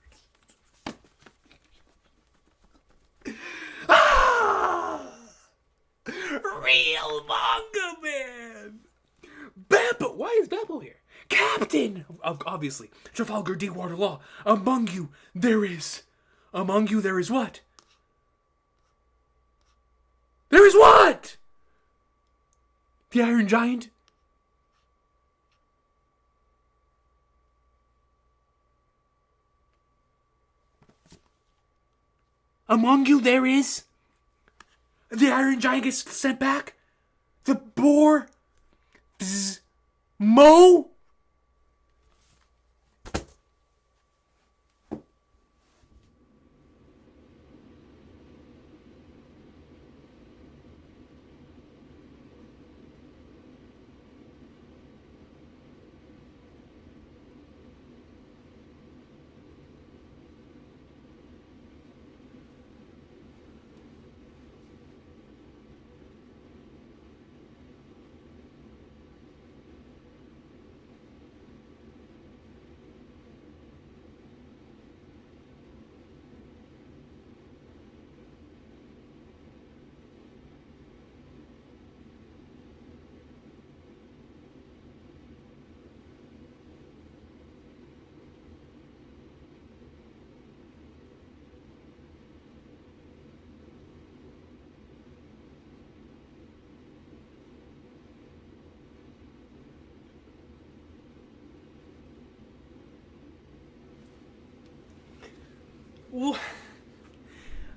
Real manga, man. Beppo, why is Beppo here? Captain, obviously, Trafalgar Deepwater Law. Among you there is what? There is what? The Iron Giant? Among you there is? The Iron Giant gets sent back? The boar? Mo?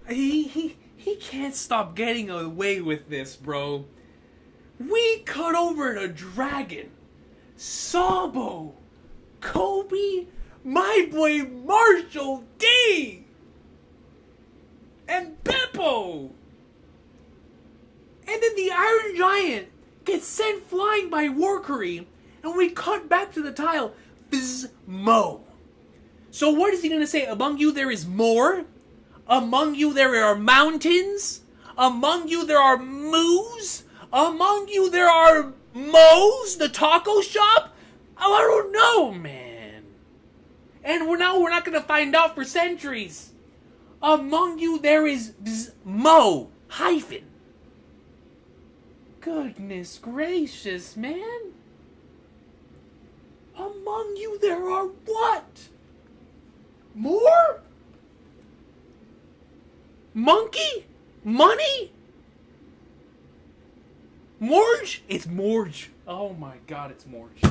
He can't stop getting away with this, bro. We cut over to Dragon, Sabo, Kobe, my boy Marshall D, and Beppo. And then the Iron Giant gets sent flying by Warkery, and we cut back to the tile. Mo. So what is he going to say? Among you there is more? Among you there are mountains? Among you there are moos? Among you there are Mo's, the taco shop? Oh, I don't know, man. And we're not going to find out for centuries. Among you there is Mo, hyphen. Goodness gracious, man. Among you there are what? More? Monkey? Money? Morge? It's Morge. Oh my god, it's Morge.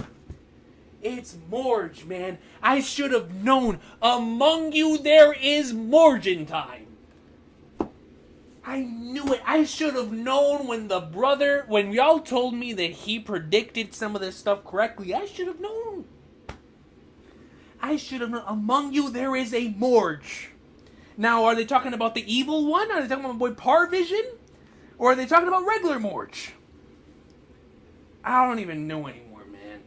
It's Morge, man. I should have known. Among you there is Morgen time. I knew it. I should have known when y'all told me that he predicted some of this stuff correctly. I should have known. I should have known. Among you there is a Morge. Now, are they talking about the evil one? Are they talking about my boy Parvision? Or are they talking about regular Morge? I don't even know anymore, man.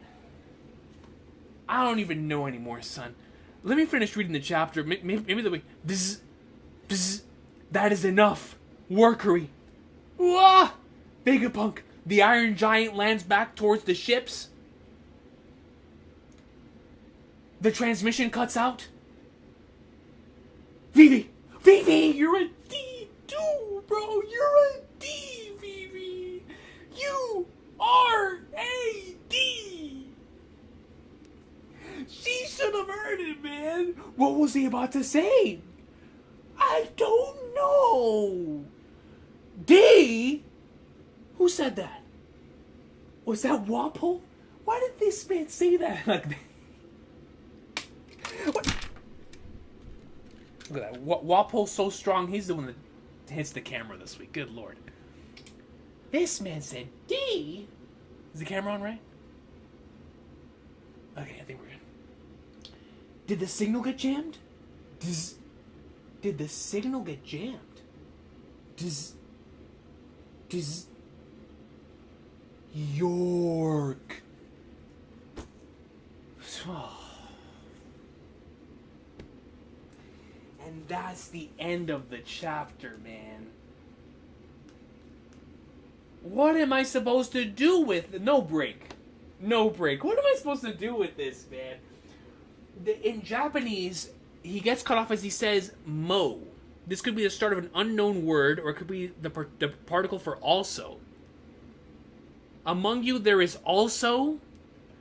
I don't even know anymore, son. Let me finish reading the chapter. Maybe the way... That is enough. Workery. Wah! Vega Punk. The Iron Giant lands back towards the ships. The transmission cuts out. Vivi! Vivi! You're a D2, bro! You're a D, Vivi! You are a D! She should have heard it, man! What was he about to say? I don't know! D? Who said that? Was that Wapol? Why did this man say that like that? What? Look at that. Wapol's so strong, he's the one that hits the camera this week. Good lord. This man said D? Is the camera on right? Okay, I think we're good. Did the signal get jammed? Did the signal get jammed? York. And that's the end of the chapter, man. What am I supposed to do with... No break. What am I supposed to do with this, man? In Japanese, he gets cut off as he says, mo. This could be the start of an unknown word, or it could be the particle for also. Among you there is also.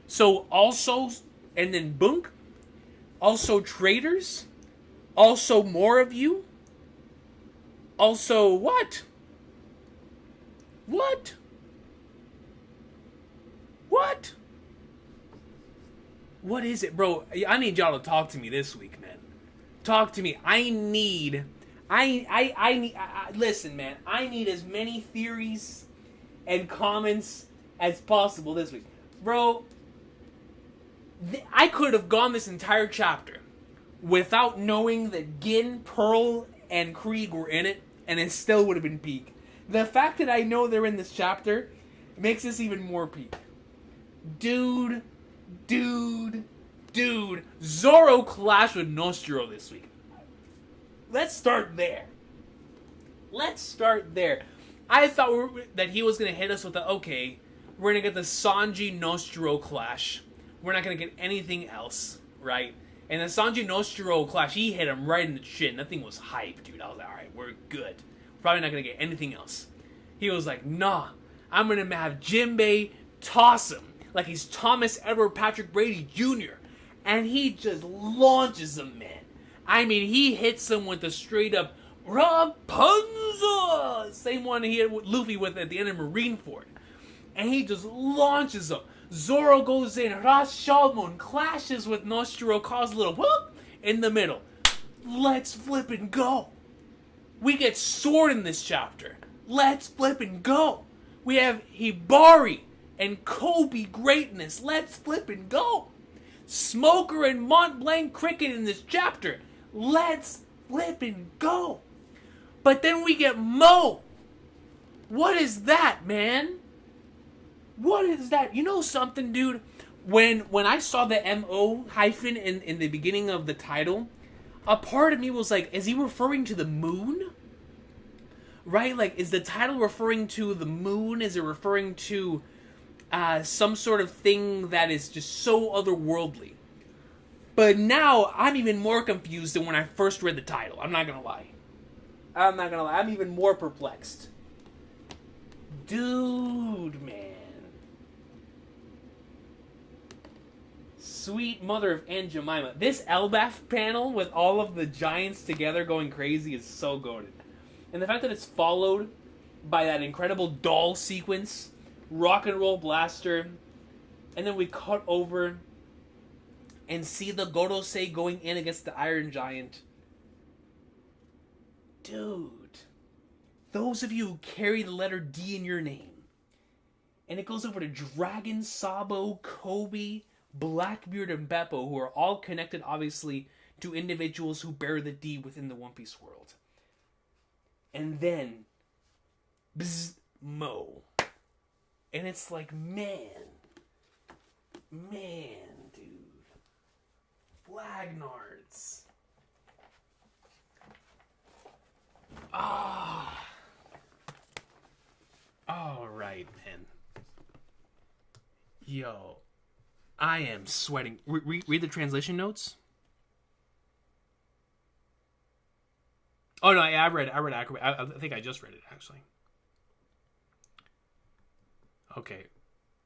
So also, and then bunk. Also traders. Also more of you. Also what? What? What is it, bro? I need y'all to talk to me this week, man. Talk to me. I need, listen, man. I need as many theories and comments as possible this week. Bro, I could have gone this entire chapter without knowing that Gin, Pearl, and Krieg were in it, and it still would have been peak. The fact that I know they're in this chapter makes this even more peak. Dude. Zoro clashed with Nusjuro this week. Let's start there. I thought that he was going to hit us with the, okay, we're going to get the Sanji Nusjuro clash. We're not going to get anything else, right? And the Sanji Nusjuro clash, he hit him right in the chin. That thing was hype, dude. I was like, alright, we're good. Probably not going to get anything else. He was like, nah, I'm going to have Jinbei toss him like he's Thomas Edward Patrick Brady Jr. And he just launches him, man. I mean, he hits him with a straight up Rapunzel! Same one he hit Luffy with at the end of Marineford. And he just launches him. Zoro goes in, Ras Shalmon clashes with Nusjuro, causes a little whoop in the middle. Let's flip and go. We get Sword in this chapter. Let's flip and go. We have Hibari and Kobe greatness. Let's flip and go. Smoker and Mont Blanc Cricket in this chapter. Let's flip and go. But then we get Mo. What is that, man? What is that? You know something, dude? When I saw the M-O hyphen in the beginning of the title, a part of me was like, is he referring to the moon? Right? Like, is the title referring to the moon? Is it referring to some sort of thing that is just so otherworldly? But now, I'm even more confused than when I first read the title. I'm not gonna lie. I'm even more perplexed. Dude, man. Sweet mother of Aunt Jemima. This Elbaf panel with all of the giants together going crazy is so goated. And the fact that it's followed by that incredible doll sequence, rock and roll blaster, and then we cut over and see the Gorosei going in against the Iron Giant. Dude. Those of you who carry the letter D in your name. And it goes over to Dragon, Sabo, Kobe, Blackbeard, and Beppo, who are all connected, obviously, to individuals who bear the D within the One Piece world. And then, bzz, Mo. And it's like, man, dude. Flagnards. Alright, man. Yo. I am sweating. Read the translation notes. Oh, no, yeah, I read Acrobat. I think I just read it, actually. Okay.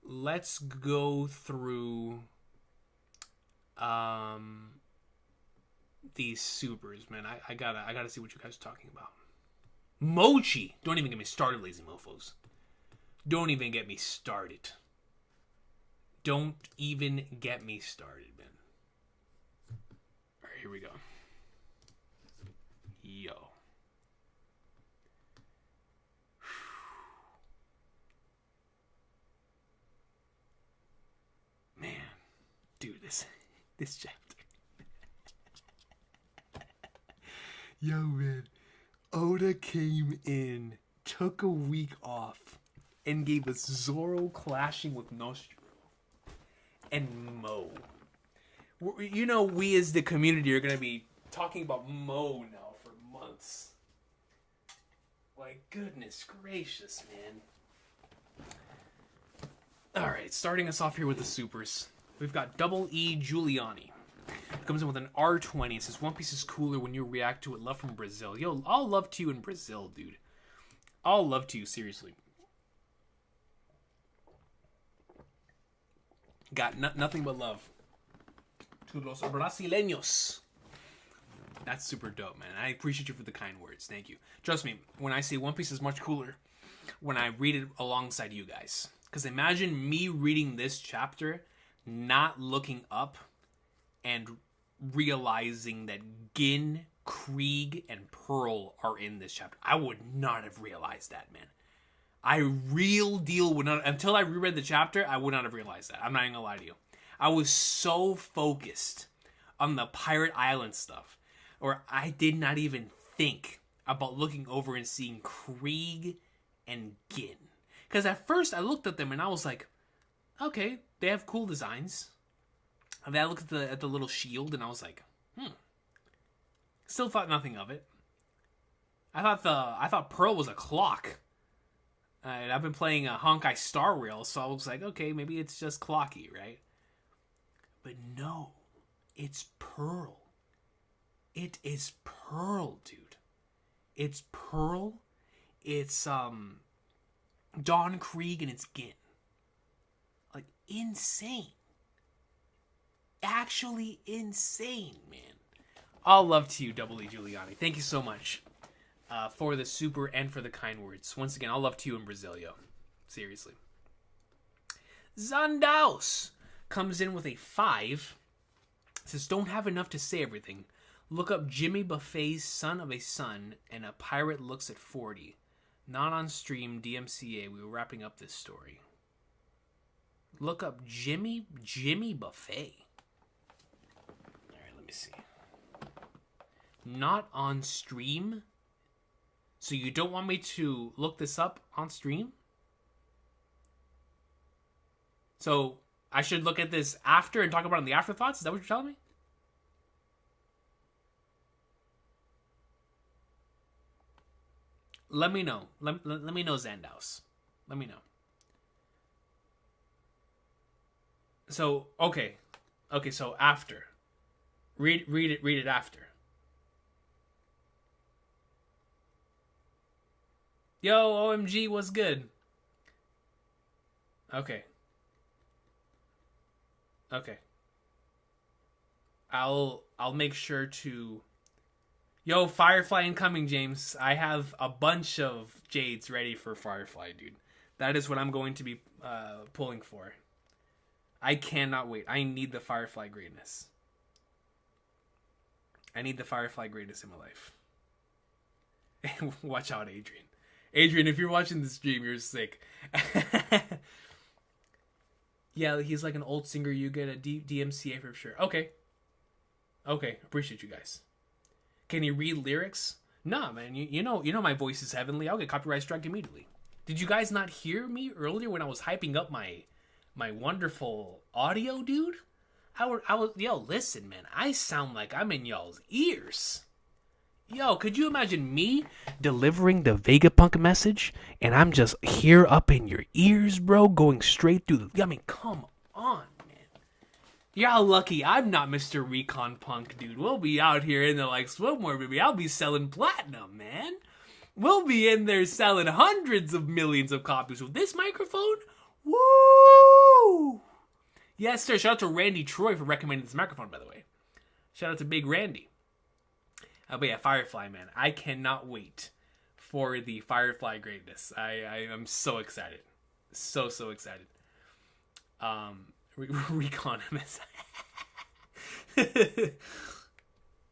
Let's go through these supers, man. I gotta see what you guys are talking about. Mochi! Don't even get me started, lazy mofos. Don't even get me started. Don't even get me started, man. Alright, here we go. Yo. Man. Dude, this chapter. Yo, man. Oda came in, took a week off, and gave us Zoro clashing with Nusjuro. And Mo. You know, we as the community are going to be talking about Mo now for months. Like, goodness gracious, man. Alright, starting us off here with the supers. We've got Double E Giuliani. Comes in with an R20. It says, One Piece is cooler when you react to it. Love from Brazil. Yo, all love to you in Brazil, dude. All love to you, seriously. Got nothing but love to los brasileños. That's super dope, man. I appreciate you for the kind words. Thank you. Trust me, when I say One Piece is much cooler when I read it alongside you guys. Because imagine me reading this chapter, not looking up, and realizing that Gin, Krieg, and Pearl are in this chapter. I would not have realized that, man. I real deal would not, until I reread the chapter, I would not have realized that. I'm not even gonna lie to you. I was so focused on the Pirate Island stuff, or I did not even think about looking over and seeing Krieg and Gin. Because at first I looked at them and I was like, okay, they have cool designs. And then I looked at the little shield and I was like, Still thought nothing of it. I thought Pearl was a clock. And I've been playing a Honkai Star Rail, so I was like, okay, maybe it's just clocky, right? But no, it's Pearl. It is Pearl, dude. It's Pearl. It's Dawn Krieg and it's Gin. Like, insane. Actually insane, man. All love to you, Double E Giuliani. Thank you so much for the super and for the kind words. Once again, all love to you in Brazil, yo. Seriously. Zandaus comes in with a 5. Says, don't have enough to say everything. Look up Jimmy Buffet's Son of a Son and a Pirate Looks at 40. Not on stream, DMCA. We were wrapping up this story. Look up Jimmy Buffet. Alright, let me see. Not on stream? So you don't want me to look this up on stream? So I should look at this after and talk about it in the afterthoughts? Is that what you're telling me? Let me know. Let me know, Zandaus. Let me know. So, okay. Okay, so after. Read it after. Yo, OMG, what's good? Okay. Okay. I'll make sure to... Yo, Firefly incoming, James. I have a bunch of Jades ready for Firefly, dude. That is what I'm going to be pulling for. I cannot wait. I need the Firefly greatness. I need the Firefly greatness in my life. Watch out, Adrian. Adrian, if you're watching the stream, you're sick. Yeah, he's like an old singer. You get a DMCA for sure. Okay. Okay, appreciate you guys. Can you read lyrics? Nah, man. You know my voice is heavenly. I'll get copyright strike immediately. Did you guys not hear me earlier when I was hyping up my wonderful audio, dude? I was yo, listen, man. I sound like I'm in y'all's ears. Yo, could you imagine me delivering the Vega Punk message and I'm just here up in your ears, bro, going straight through the... I mean, come on, man. Y'all lucky I'm not Mr. Recon Punk, dude. We'll be out here in the, like, swimwear, baby. I'll be selling platinum, man. We'll be in there selling hundreds of millions of copies with this microphone. Woo! Yes, sir. Shout out to Randy Troy for recommending this microphone, by the way. Shout out to Big Randy. But yeah, Firefly, man. I cannot wait for the Firefly greatness. I am so excited. So excited. Recon MS.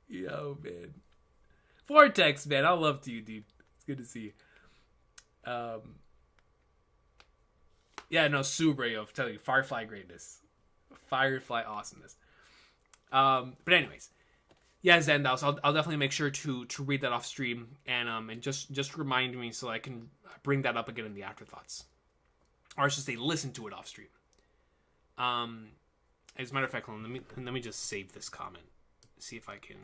Yo, man. Vortex, man. I love you, dude. It's good to see you. Yeah, no, super, yo. I'm telling you, Firefly greatness. Firefly awesomeness. But anyways. Yeah, Zendaus, I'll definitely make sure to read that off stream and just remind me so I can bring that up again in the afterthoughts, or I should say, listen to it off stream. As a matter of fact, let me just save this comment, see if I can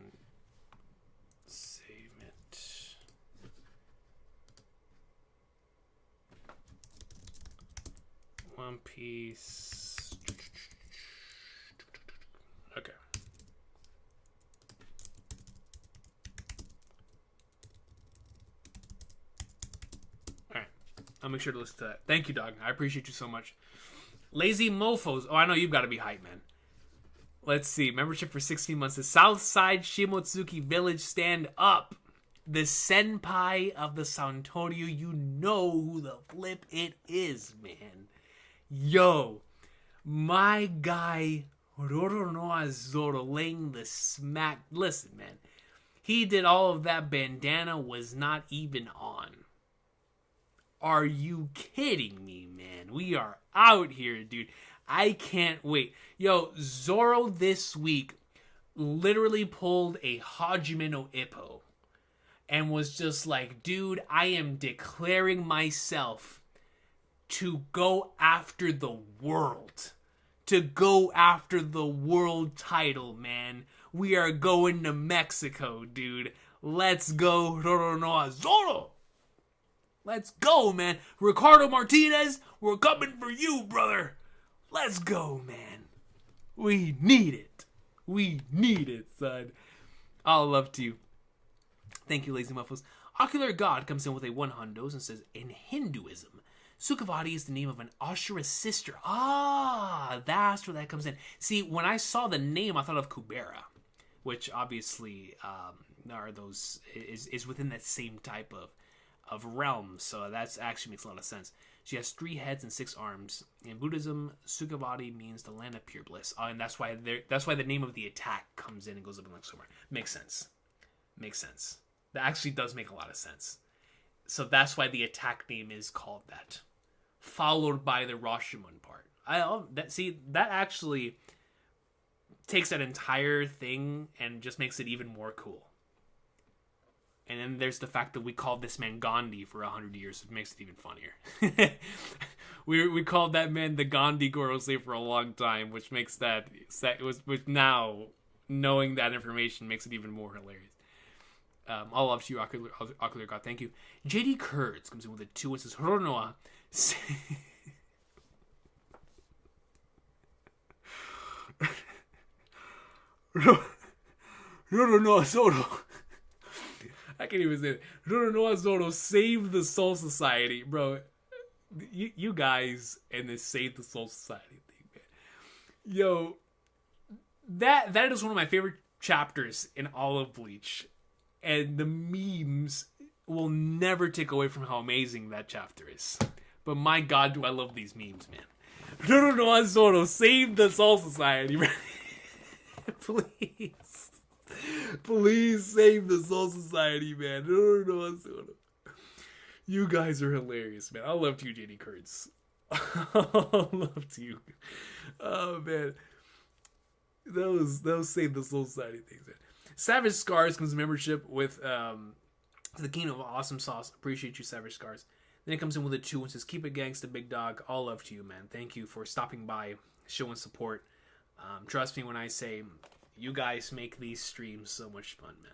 save it. One Piece. Okay. I'll make sure to listen to that. Thank you, dog. I appreciate you so much. Lazy Mofos. Oh, I know you've got to be hype, man. Let's see. Membership for 16 months. The Southside Shimotsuki Village stand up. The senpai of the Santorio. You know who the flip it is, man. Yo. My guy, Roronoa Zoro, laying the smack. Listen, man. He did all of that. Bandana was not even on. Are you kidding me, man? We are out here, dude. I can't wait. Yo, Zoro this week literally pulled a Hajime no Ippo and was just like, dude, I am declaring myself to go after the world. To go after the world title, man. We are going to Mexico, dude. Let's go, Roronoa Zoro! Let's go, man. Ricardo Martinez, we're coming for you, brother. Let's go, man. We need it. We need it, son. All love to you. Thank you, Lazy Muffles. Ocular God comes in with a 100 and says, in Hinduism, Sukhavati is the name of an Ashura sister. Ah, that's where that comes in. See, when I saw the name, I thought of Kubera, which obviously is within that same type of realm, so that actually makes a lot of sense. She has 3 heads and 6 arms. In Buddhism, Sukhavati means the land of pure bliss. And that's why the name of the attack comes in and goes up and like somewhere. Makes sense. That actually does make a lot of sense. So that's why the attack name is called that. Followed by the Rashomon part. That actually takes that entire thing and just makes it even more cool. And then there's the fact that we called this man Gandhi for 100 years. It makes it even funnier. we called that man the Gandhi Gorosei for a long time, which makes which now, knowing that information, makes it even more hilarious. All love to you, Ocular God. Thank you. JD Kurtz comes in with a 2 and says, Horonoa. No, Zoro. I can't even say it. No, Zoro, save the Soul Society. Bro, you guys and this Save the Soul Society thing, man. Yo, that is one of my favorite chapters in all of Bleach. And the memes will never take away from how amazing that chapter is. But my God, do I love these memes, man. No, Zoro, save the Soul Society. Please save the Soul Society, man. No, Zoro. You guys are hilarious, man. I love you, JD Kurtz. I love you. Oh, man. Those save the Soul Society things, man. Savage Scars comes in membership with the King of Awesome Sauce. Appreciate you, Savage Scars. Then it comes in with a 2 and says, keep it gangsta, big dog. All love to you, man. Thank you for stopping by, showing support. Trust me when I say you guys make these streams so much fun, man.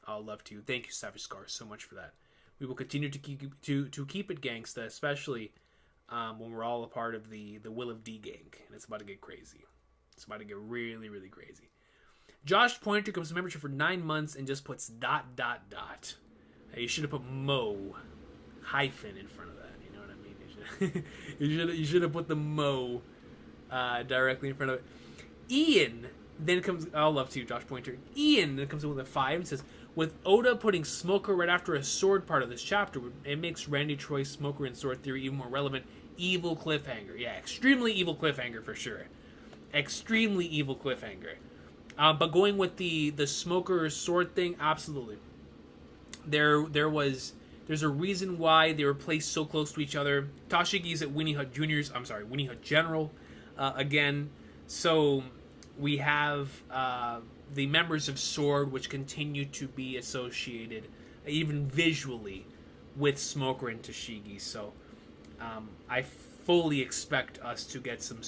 All love to you. Thank you, Savage Scars, so much for that. We will continue to keep it gangsta, especially when we're all a part of the Will of D gang. And it's about to get crazy. It's about to get really, really crazy. Josh Pointer comes to membership for 9 months and just puts ... You should have put Mo hyphen in front of that. You know what I mean? You should have put the Mo directly in front of it. Ian then comes. I'll love to you, Josh Pointer. Ian then comes in with a 5 and says, with Oda putting Smoker right after a sword part of this chapter, it makes Randy Troy's Smoker and Sword Theory even more relevant. Evil cliffhanger. Yeah, extremely evil cliffhanger for sure. Extremely evil cliffhanger. But going with the Smoker sword thing, absolutely. There's a reason why they were placed so close to each other. Tashigi's at Winnie Hut General again. So we have the members of Sword, which continue to be associated, even visually, with Smoker and Tashigi. So I fully expect us to get some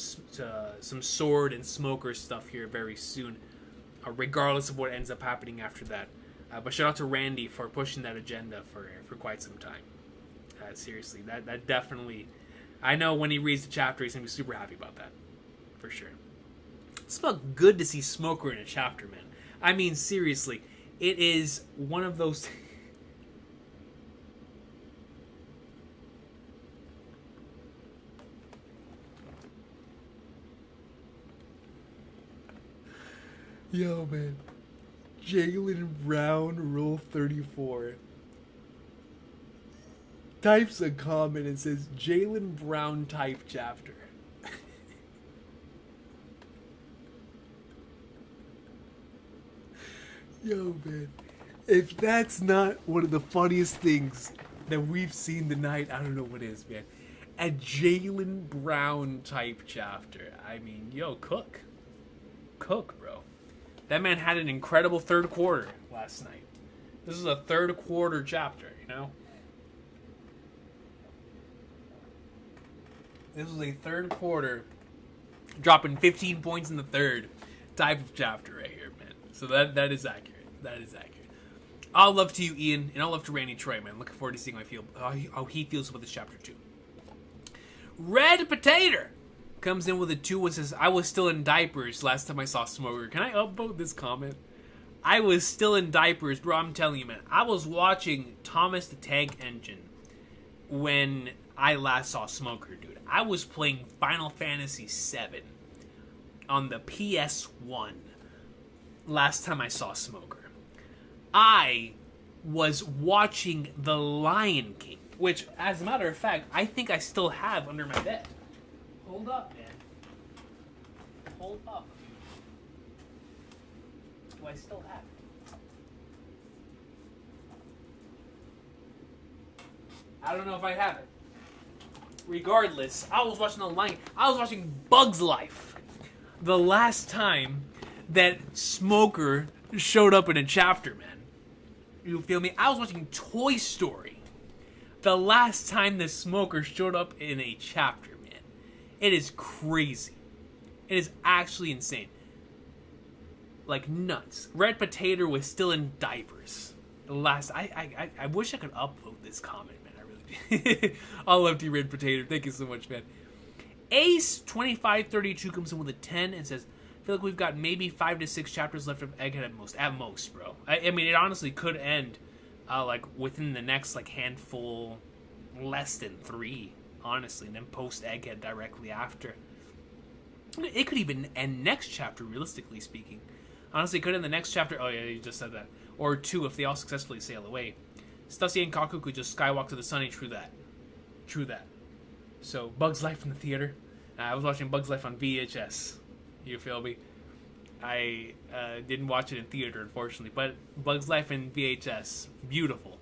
Sword and Smoker stuff here very soon, regardless of what ends up happening after that. But shout out to Randy for pushing that agenda for quite some time. Seriously, that definitely... I know when he reads the chapter, he's going to be super happy about that. For sure. It's felt good to see Smoker in a chapter, man. I mean, seriously, it is one of those... Yo, man. Jalen Brown, Rule 34. Types a comment and says, Jalen Brown type chapter. Yo, man. If that's not one of the funniest things that we've seen tonight, I don't know what is, man. A Jalen Brown type chapter. I mean, yo, cook, bro. That man had an incredible third quarter last night. This is a third quarter chapter, you know? This was a third quarter, dropping 15 points in the third type of chapter right here, man. So that is accurate. That is accurate. All love to you, Ian, and all love to Randy Troy, man. Looking forward to seeing how he feels about this chapter too. Red Potato comes in with a 2 and says, I was still in diapers last time I saw Smoker. Can I upvote this comment? I was still in diapers, bro. I'm telling you, man. I was watching Thomas the Tank Engine when I last saw Smoker, dude. I was playing Final Fantasy VII on the PS1 last time I saw Smoker. I was watching The Lion King which, as a matter of fact, I think I still have under my bed. Hold up, man. Hold up. Do I still have it? I don't know if I have it. Regardless, I was watching Bug's Life. The last time that Smoker showed up in a chapter, man. You feel me? I was watching Toy Story. The last time the Smoker showed up in a chapter, man. It is crazy. It is actually insane. Like nuts. Red Potato was still in diapers. The last I wish I could upload this comment, man. I really do. I'll love you, Red Potato. Thank you so much, man. Ace2532 comes in with a 10 and says, I feel like we've got maybe 5 to 6 chapters left of Egghead at most. At most, bro. I mean, it honestly could end like within the next like handful, less than 3, honestly, and then post Egghead directly after. It could even end next chapter, realistically speaking. Honestly, it could end the next chapter. Oh yeah, you just said that. Or 2 if they all successfully sail away. Stussy and Kaku could just skywalk to the sunny. True that. True that. So Bug's Life in the theater. I was watching Bug's Life on VHS. You feel me? I didn't watch it in theater, unfortunately, but Bug's Life in VHS, beautiful,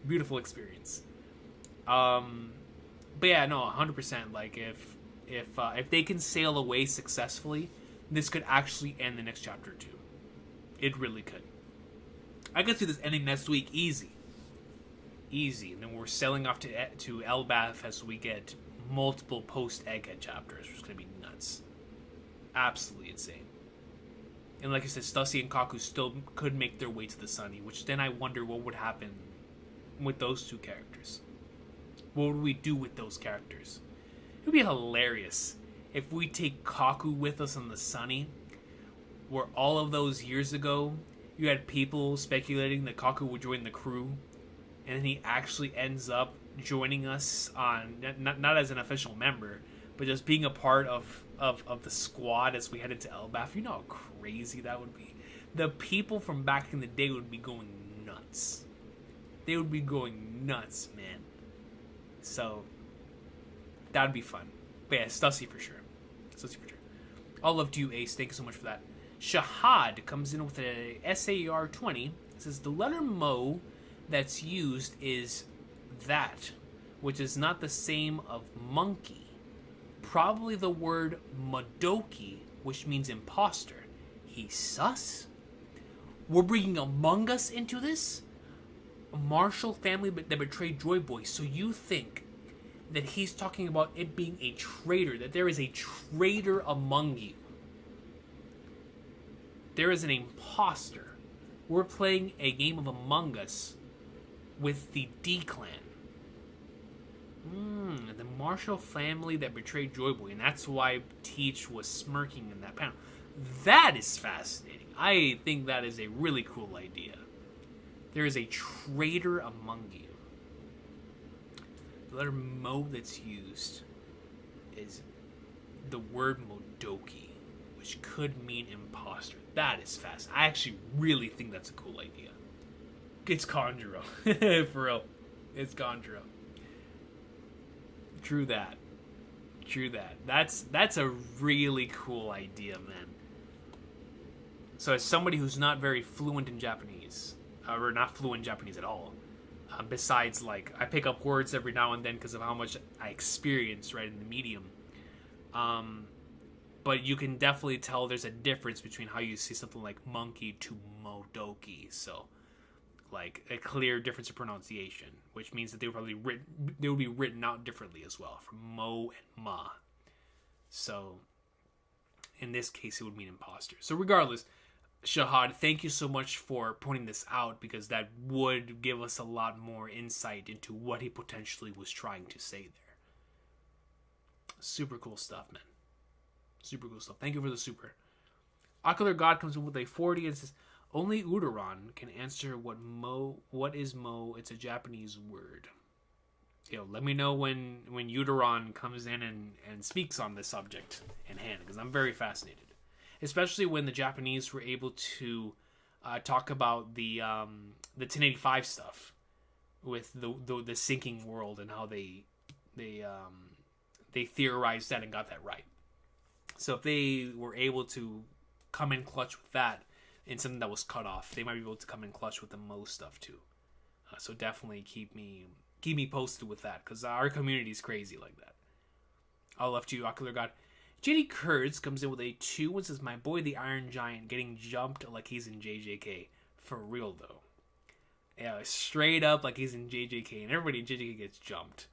beautiful experience. But yeah, no, 100%. Like if they can sail away successfully, this could actually end the next chapter too. It really could. I could see this ending next week, easy, and then we're sailing off to Elbath as we get multiple post Egghead chapters, which is gonna be nuts. Absolutely insane. And like I said, Stussy and Kaku still could make their way to the Sunny, which then I wonder what would happen with those 2 characters. What would we do with those characters? It would be hilarious if we take Kaku with us on the Sunny, where all of those years ago, you had people speculating that Kaku would join the crew, and then he actually ends up joining us on, not as an official member, but just being a part of the squad as we head into Elbath. You know how crazy that would be. The people from back in the day would be going nuts. They would be going nuts, man. So, that would be fun. But yeah, Stussy for sure. Stussy for sure. All love to you, Ace. Thank you so much for that. Shahad comes in with a SAR 20. It says, the letter Mo that's used is that, which is not the same of monkey. Probably the word Madoki, which means imposter. He's sus? We're bringing Among Us into this? A Marshall family that betrayed Joy Boy. So you think that he's talking about it being a traitor, that there is a traitor among you. There is an imposter. We're playing a game of Among Us with the D-Clan. The Marshall family that betrayed Joy Boy, and that's why Teach was smirking in that panel. That is fascinating. I think that is a really cool idea. There is a traitor among you. The letter Mo that's used is the word Modoki, which could mean imposter. That is fast. I actually really think that's a cool idea. It's Conjuro. For real. It's Conjuro. True that. True that. That's a really cool idea, man. So as somebody who's not very fluent in Japanese, or not fluent in Japanese at all, besides, like, I pick up words every now and then because of how much I experience, right, in the medium. But you can definitely tell there's a difference between how you see something like monkey to Modoki. So, like, a clear difference of pronunciation, which means that they would be written out differently as well, from Mo and Ma. So, in this case, it would mean imposter. So, regardless, Shahad, thank you so much for pointing this out, because that would give us a lot more insight into what he potentially was trying to say there. Super cool stuff, man. Super cool stuff. Thank you for the super. Ocular God comes in with a 40 and says, only Udaron can answer what is Mo. It's a Japanese word. Yo, let me know when Udaron comes in and speaks on this subject in hand, because I'm very fascinated. Especially when the Japanese were able to talk about the 1085 stuff. with the sinking world and how they theorized that and got that right. So if they were able to come in clutch with that in something that was cut off, they might be able to come in clutch with the Mo stuff too. So definitely keep me posted with that, because our community is crazy like that. All left to you, Ocular God. JD Kurtz comes in with a 2 and says, my boy the Iron Giant getting jumped like he's in JJK. For real though. Yeah, straight up like he's in JJK, and everybody in JJK gets jumped.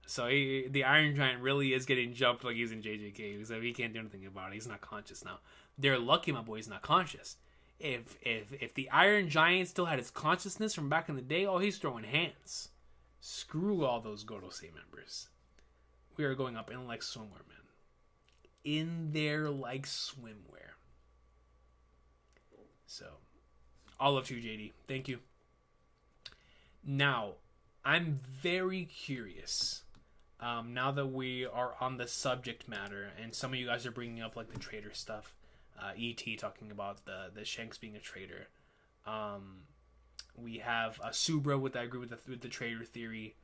So the Iron Giant really is getting jumped like he's in JJK, because he can't do anything about it. He's not conscious now. They're lucky my boy's not conscious. If the Iron Giant still had his consciousness from back in the day, oh, he's throwing hands. Screw all those Gorosei members. We are going up in like swimwear, man. In there like swimwear. So, all of you, JD. Thank you. Now, I'm very curious. Now that we are on the subject matter, and some of you guys are bringing up like the traitor stuff. E.T. talking about the Shanks being a traitor. We have Subra with I agree with the traitor theory.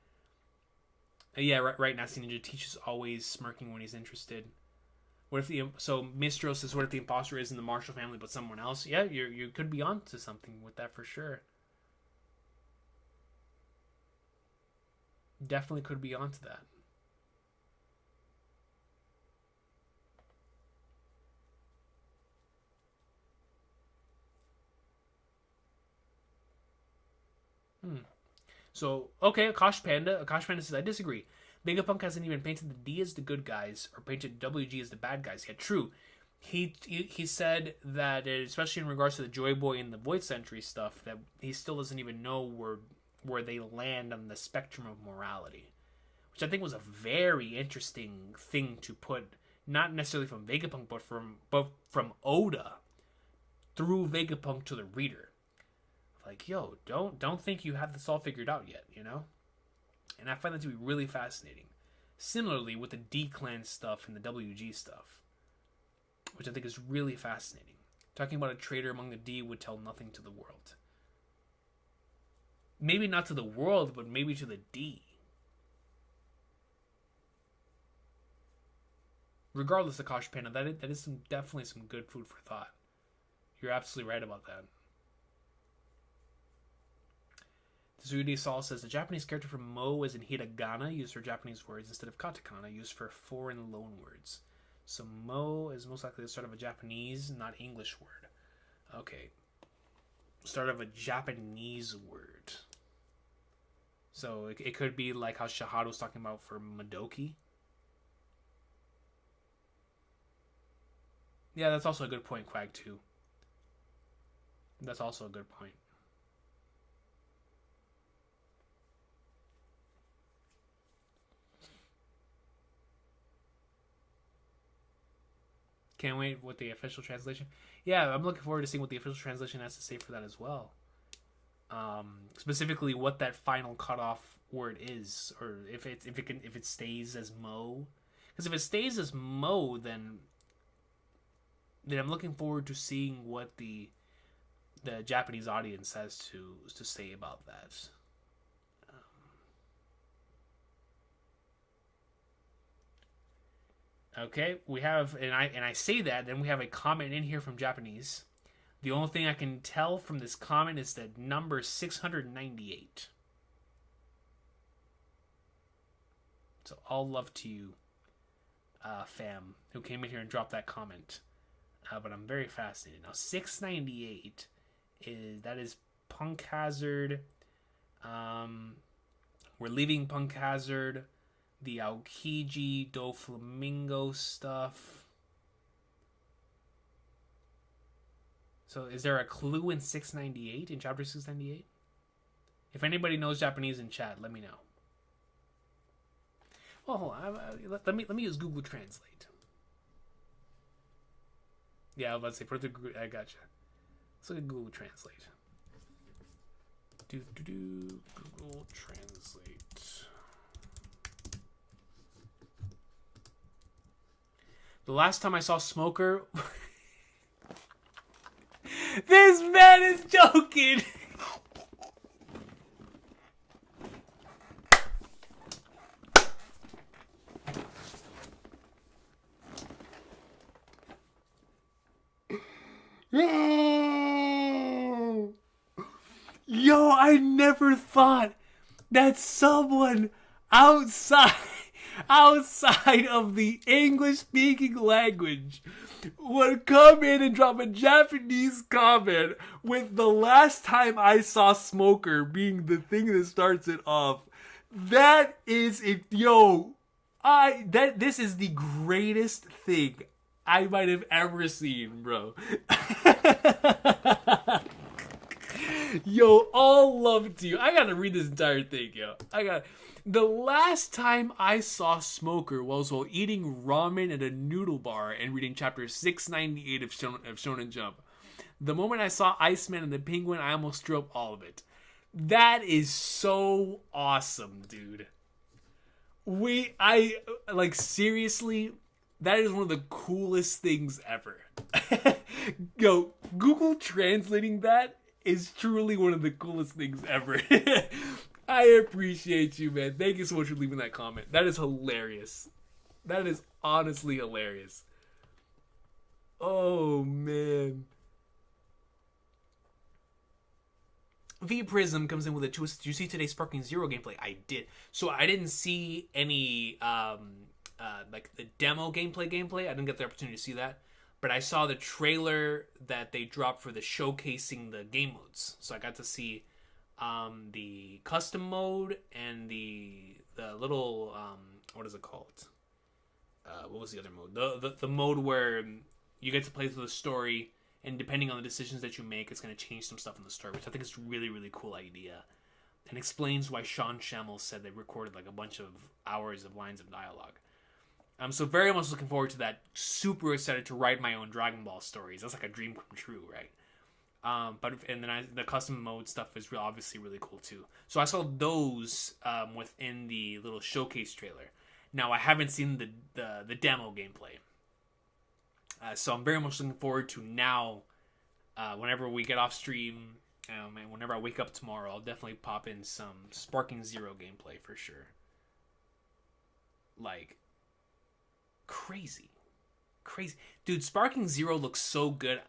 Yeah, right. Nasty Ninja teaches always smirking when he's interested. What if Mistro says, what if the imposter isn't the Marshall family but someone else? Yeah, you could be onto something with that for sure. Definitely could be onto that. So, okay, Akash Panda says, I disagree. Vega Punk hasn't even painted the D as the good guys or painted WG as the bad guys yet. True. He said that, especially in regards to the Joy Boy and the Void Sentry stuff, that he still doesn't even know where they land on the spectrum of morality. Which I think was a very interesting thing to put, not necessarily from Vega Punk, but from Oda through Vega Punk to the reader. Like, yo, don't think you have this all figured out yet, you know? And I find that to be really fascinating. Similarly with the D-Clan stuff and the WG stuff, which I think is really fascinating. Talking about a traitor among the D would tell nothing to the world. Maybe not to the world, but maybe to the D. Regardless of Kosh Panda, that is definitely some good food for thought. You're absolutely right about that. Tsurude Saul says, the Japanese character for Mo is in hiragana, used for Japanese words, instead of katakana, used for foreign loan words. So Mo is most likely the start of a Japanese, not English word. Okay. Start of a Japanese word. So it could be like how Shahado was talking about for Madoki. Yeah, that's also a good point, Quag, too. That's also a good point. Can't wait with the official translation. Yeah, I'm looking forward to seeing what the official translation has to say for that as well. Specifically, what that final cutoff word is, or if it stays as Mo. Because if it stays as Mo, then I'm looking forward to seeing what the Japanese audience has to say about that. Okay, we have, and I say that, then we have a comment in here from Japanese. The only thing I can tell from this comment is that number 698. So all love to you, fam, who came in here and dropped that comment. But I'm very fascinated. Now, 698 is Punk Hazard. We're leaving Punk Hazard. The Aokiji Doflamingo stuff. So is there a clue in 698, in chapter 698? If anybody knows Japanese in chat, let me know. Well, hold on. Let me use Google Translate. Yeah, I was about to say, I gotcha. Let's look at Google Translate. Google Translate. The last time I saw Smoker... This man is joking! Yo, I never thought that someone outside of the English speaking language would come in and drop a Japanese comment with the last time I saw Smoker being the thing that starts it off. That is it, yo. This is the greatest thing I might have ever seen, bro. Yo, all love to you. I gotta read this entire thing, yo. The last time I saw Smoker was while eating ramen at a noodle bar and reading chapter 698 of Shonen Jump. The moment I saw Iceman and the Penguin, I almost threw up all of it. That is so awesome, dude. Seriously, that is one of the coolest things ever. Yo, Google translating that is truly one of the coolest things ever. I appreciate you, man. Thank you so much for leaving that comment. That is hilarious. That is honestly hilarious. Oh, man. V Prism comes in with a twist. Did you see today's Sparking Zero gameplay? I did. So I didn't see any the demo gameplay. I didn't get the opportunity to see that, but I saw the trailer that they dropped for the showcasing the game modes. So I got to see the custom mode and the little what is it called? What was the other mode? The mode where you get to play through the story. And depending on the decisions that you make, it's going to change some stuff in the story, which I think is a really, really cool idea. And explains why Sean Shamel said they recorded like a bunch of hours of lines of dialogue. So very much looking forward to that. Super excited to write my own Dragon Ball stories. That's like a dream come true, right? The custom mode stuff is obviously really cool too. So I saw those within the little showcase trailer. Now I haven't seen the demo gameplay. So I'm very much looking forward to now, whenever we get off stream, and whenever I wake up tomorrow, I'll definitely pop in some Sparking Zero gameplay for sure. Like, crazy. Dude, Sparking Zero looks so good.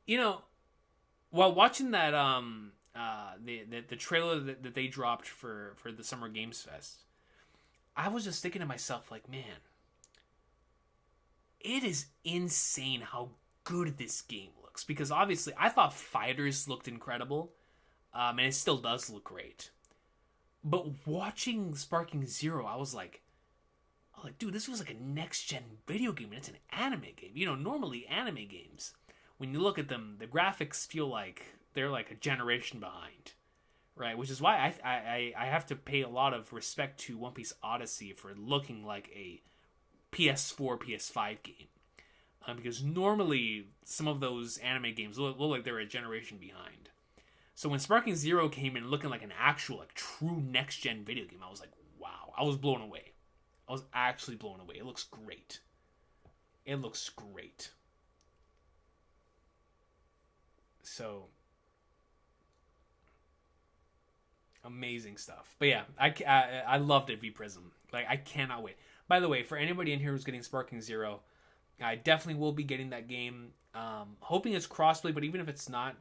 You know, while watching that, the trailer that they dropped for the Summer Games Fest, I was just thinking to myself, like, man, it is insane how good this game looks. Because obviously, I thought Fighters looked incredible. And it still does look great. But watching Sparking Zero, I was like, dude, this was like a next-gen video game. And it's an anime game. You know, normally anime games, when you look at them, the graphics feel like they're like a generation behind. Right? Which is why I have to pay a lot of respect to One Piece Odyssey for looking like a PS4, PS5 game. Because normally, some of those anime games look like they're a generation behind. So when Sparking Zero came in looking like an actual, like, true next-gen video game, I was like, wow. I was blown away. I was actually blown away. It looks great. So, amazing stuff. But yeah, I loved it, V Prism. Like, I cannot wait. By the way, for anybody in here who's getting Sparking Zero, I definitely will be getting that game. Hoping it's crossplay, but even if it's not,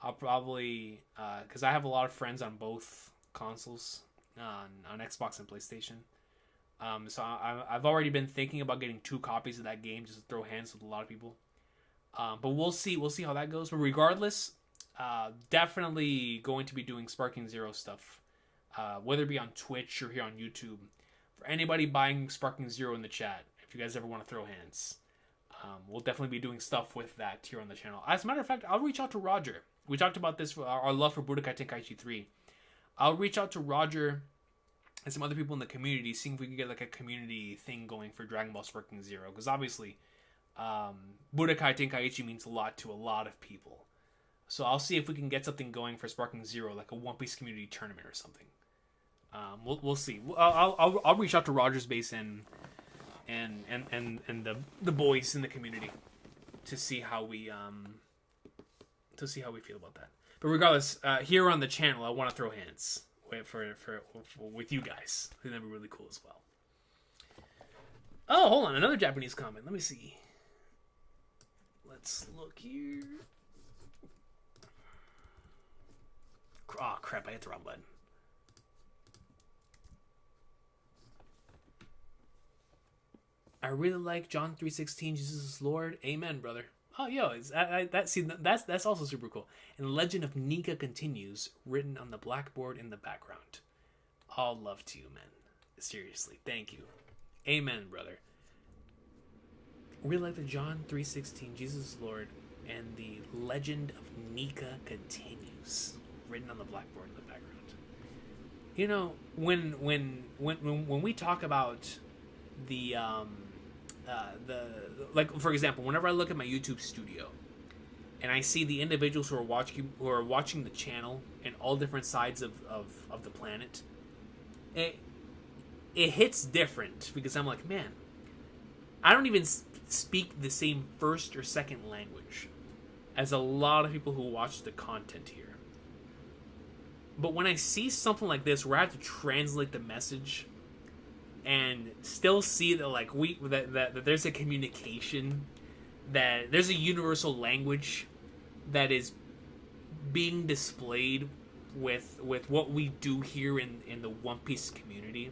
I'll probably, because I have a lot of friends on both consoles, on Xbox and PlayStation. So I've already been thinking about getting 2 copies of that game just to throw hands with a lot of people. But we'll see how that goes. But regardless, definitely going to be doing Sparking Zero stuff, whether it be on Twitch or here on YouTube. For anybody buying Sparking Zero in the chat, if you guys ever want to throw hands, we'll definitely be doing stuff with that here on the channel. As a matter of fact, I'll reach out to Roger. We talked about this for our love for Budokai Tenkaichi 3. I'll reach out to Roger and some other people in the community, seeing if we can get like a community thing going for Dragon Ball Sparking Zero. Because obviously, Budokai Tenkaichi means a lot to a lot of people. So I'll see if we can get something going for Sparking Zero, like a One Piece community tournament or something. We'll see. I'll reach out to Roger's base and the boys in the community to see how we feel about that. But regardless, here on the channel, I want to throw hands with you guys. I think that'd be really cool as well. Oh, hold on, another Japanese comment. Let me see. Let's look here. Oh crap! I hit the wrong button. I really like John 3:16. Jesus is Lord. Amen, brother. Oh, yo, that's also super cool. And the legend of Nika continues, written on the blackboard in the background. All love to you, man. Seriously, thank you. Amen, brother. Really like the John 3:16, Jesus is Lord, and the legend of Nika continues, written on the blackboard in the background. You know, when we talk about the like, for example, whenever I look at my YouTube studio and I see the individuals who are watching the channel in all different sides of the planet, it hits different because I'm like, man, I don't even speak the same first or second language as a lot of people who watch the content here. But when I see something like this where I have to translate the message and still see that like that there's a communication, that there's a universal language that is being displayed with what we do here in the One Piece community,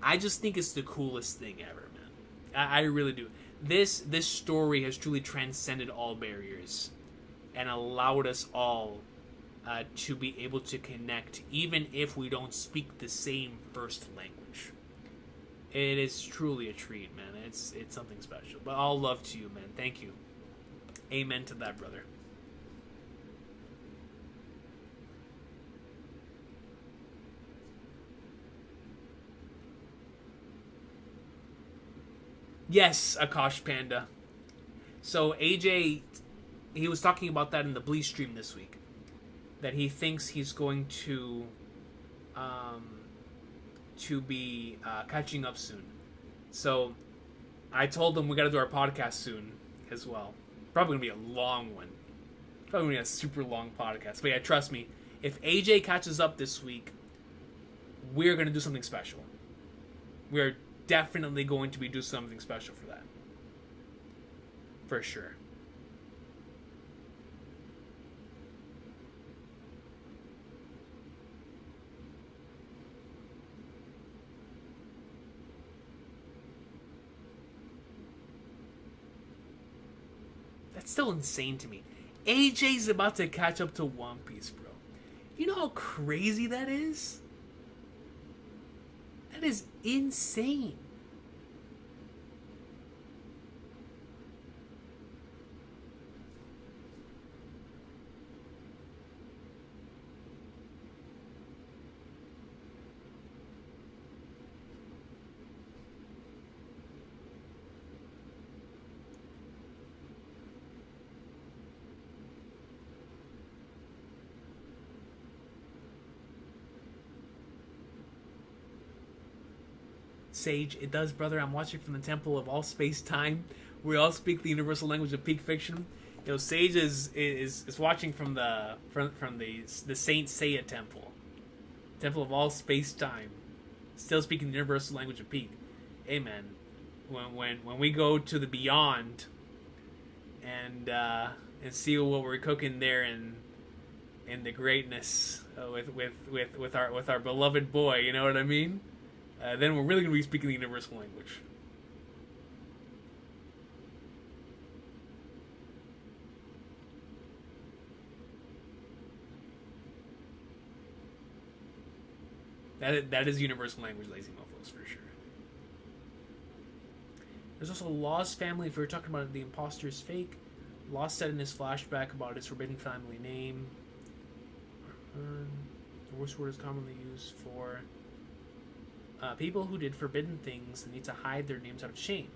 I just think it's the coolest thing ever, man. I really do. This story has truly transcended all barriers and allowed us all to be able to connect, even if we don't speak the same first language. It is truly a treat, man. It's something special. But all love to you, man. Thank you. Amen to that, brother. Yes, Akash Panda. So AJ, he was talking about that in the Bleach stream this week, that he thinks he's going to be catching up soon. So I told him we got to do our podcast soon as well. Probably gonna be a long one. Probably gonna be a super long podcast. But yeah, trust me, if AJ catches up this week, we're gonna do something special. We're definitely going to be doing something special for that. For sure. That's still insane to me. AJ's about to catch up to One Piece, bro. You know how crazy that is? That is insane. Sage, it does, brother. I'm watching from the Temple of All Space Time. We all speak the universal language of peak fiction. You know, Sage is watching from the Saint Seiya Temple, Temple of All Space Time, still speaking the universal language of peak. Amen. When we go to the beyond and see what we're cooking there in the greatness with our beloved boy, you know what I mean? Then we're really going to be speaking the universal language. That is universal language, lazy mofos, for sure. There's also Law's family. If we were talking about the imposter's fake, Law said in his flashback about his forbidden family name. The worst word is commonly used for people who did forbidden things and need to hide their names out of shame.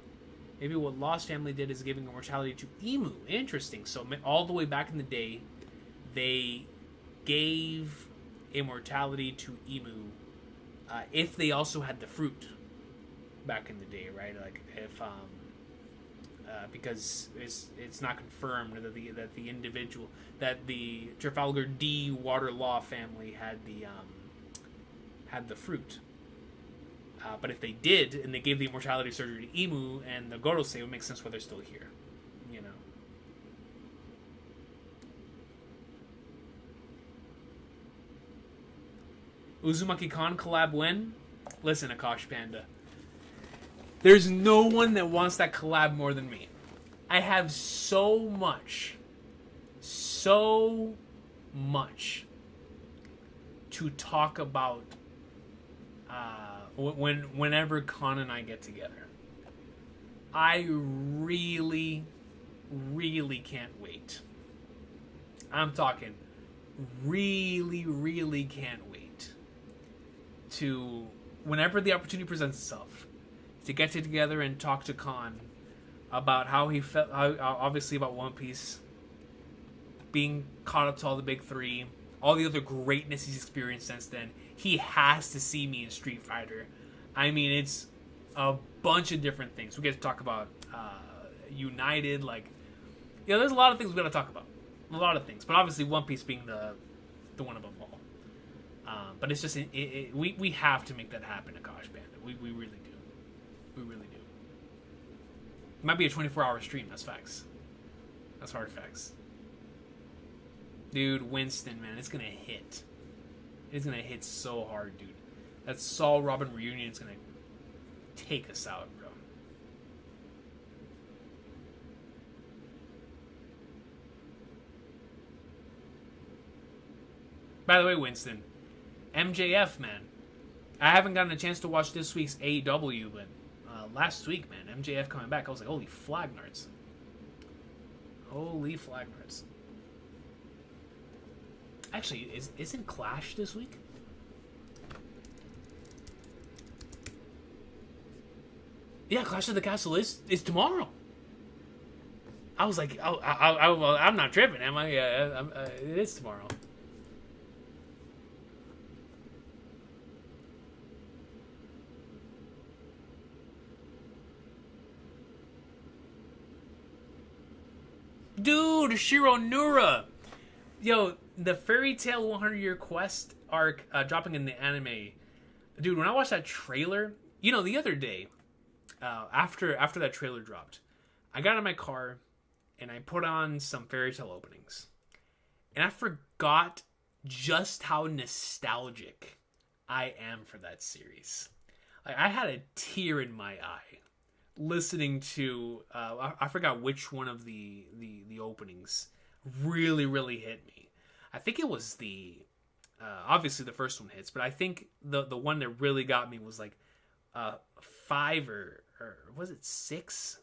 Maybe what Law's family did is giving immortality to Emu. Interesting. So all the way back in the day, they gave immortality to Emu if they also had the fruit back in the day, right? Like if because it's not confirmed that the individual, that the Trafalgar D Water Law family had the fruit. But if they did, and they gave the immortality surgery to Emu and the Gorosei, it would make sense why they're still here. You know. Uzumaki Con collab win? Listen, Akash Panda. There's no one that wants that collab more than me. I have so much to talk about whenever Con and I get together. I really can't wait. I'm talking really can't wait to, whenever the opportunity presents itself, to get together and talk to Con about how he felt, obviously about One Piece, being caught up to all the big three, all the other greatness he's experienced since then. He has to see me in Street Fighter. I mean, it's a bunch of different things. We get to talk about United, like, there's a lot of things we got to talk about. A lot of things, but obviously One Piece being the one above all. But it's just we have to make that happen, Akash Panda. We really do. We really do. It might be a 24-hour stream. That's facts. That's hard facts. Dude, Winston, man, it's gonna hit. It's gonna hit so hard, dude. That Saul Robin reunion is gonna take us out, bro. By the way, Winston, MJF, man. I haven't gotten a chance to watch this week's AEW, but last week, man, MJF coming back, I was like, holy flag nards. Holy flag nards. Actually, isn't Clash this week? Yeah, Clash of the Castle is tomorrow. I was like, I'm not tripping, am I? It is tomorrow. Dude, Shiro Nura! Yo, the Fairy Tail 100-Year Quest arc dropping in the anime. Dude, when I watched that trailer, the other day, after that trailer dropped, I got in my car and I put on some Fairy Tail openings. And I forgot just how nostalgic I am for that series. Like, I had a tear in my eye listening to I forgot which one of the openings really hit me. I think it was the obviously the first one hits, but I think the one that really got me was like 5 or was it 6?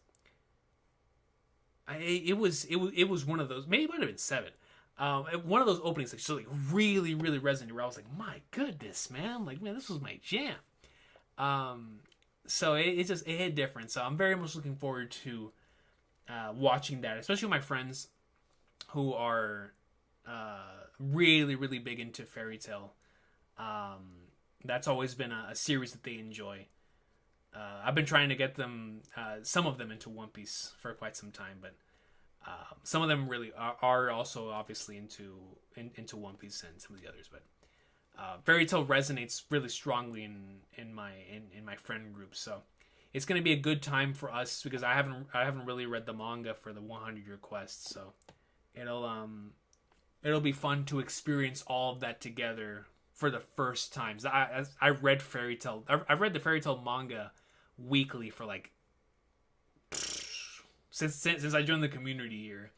It was one of those. Maybe it might have been 7. One of those openings that just like really resonated, where I was like, my goodness, man, like, man, this was my jam. So it hit different. So I'm very much looking forward to watching that, especially with my friends who are really big into Fairy Tail. That's always been a series that they enjoy. I've been trying to get them, some of them, into One Piece for quite some time, but some of them really are also obviously into One Piece, and some of the others. But Fairy Tail resonates really strongly in my friend group, so it's going to be a good time for us, because I haven't really read the manga for the 100-Year Quest, so it'll be fun to experience all of that together for the first time. I read Fairy Tail. I've read the Fairy Tail manga weekly for like since I joined the community here.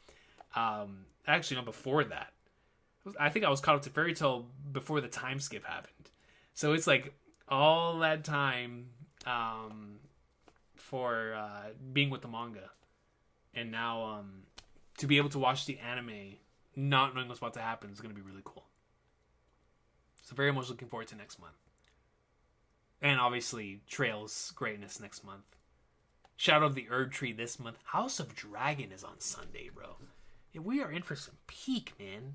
Actually, no, before that. I think I was caught up to Fairy Tail before the time skip happened. So it's like all that time for being with the manga. And now to be able to watch the anime not knowing what's about to happen is going to be really cool. So very much looking forward to next month. And obviously Trail's greatness next month. Shadow of the Erd Tree this month. House of Dragon is on Sunday, bro. Yeah, we are in for some peak, man.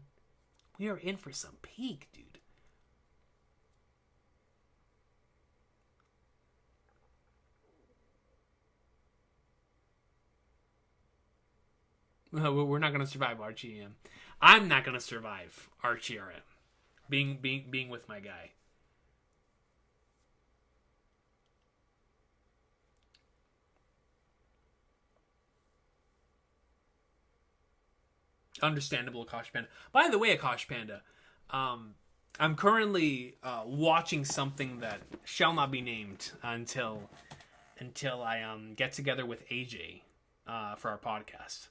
We are in for some peak, dude. We're not going to survive RGM. I'm not going to survive RGRM. Being with my guy. Understandable, Akash Panda. By the way, Akash Panda, I'm currently watching something that shall not be named until I get together with AJ for our podcast.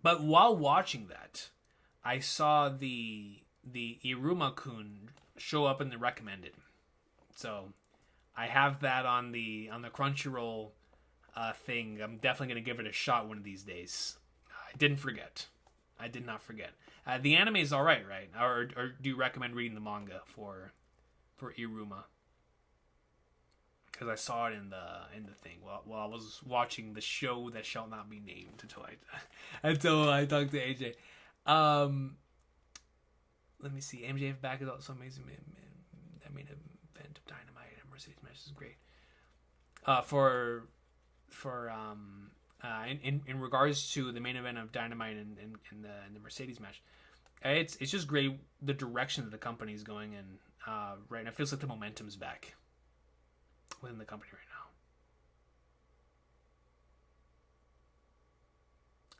But while watching that, I saw the Iruma-kun show up in the recommended. So I have that on the Crunchyroll thing. I'm definitely gonna give it a shot one of these days. I didn't forget. I did not forget. The anime is all right, right? Or do you recommend reading the manga for Iruma? Because I saw it in the thing while I was watching the show that shall not be named until I talked to AJ. Let me see. MJF back is also amazing. That main event of Dynamite and Mercedes match is great. In regards to the main event of Dynamite and the Mercedes match, it's just great the direction that the company is going in right now. It feels like the momentum's back within the company right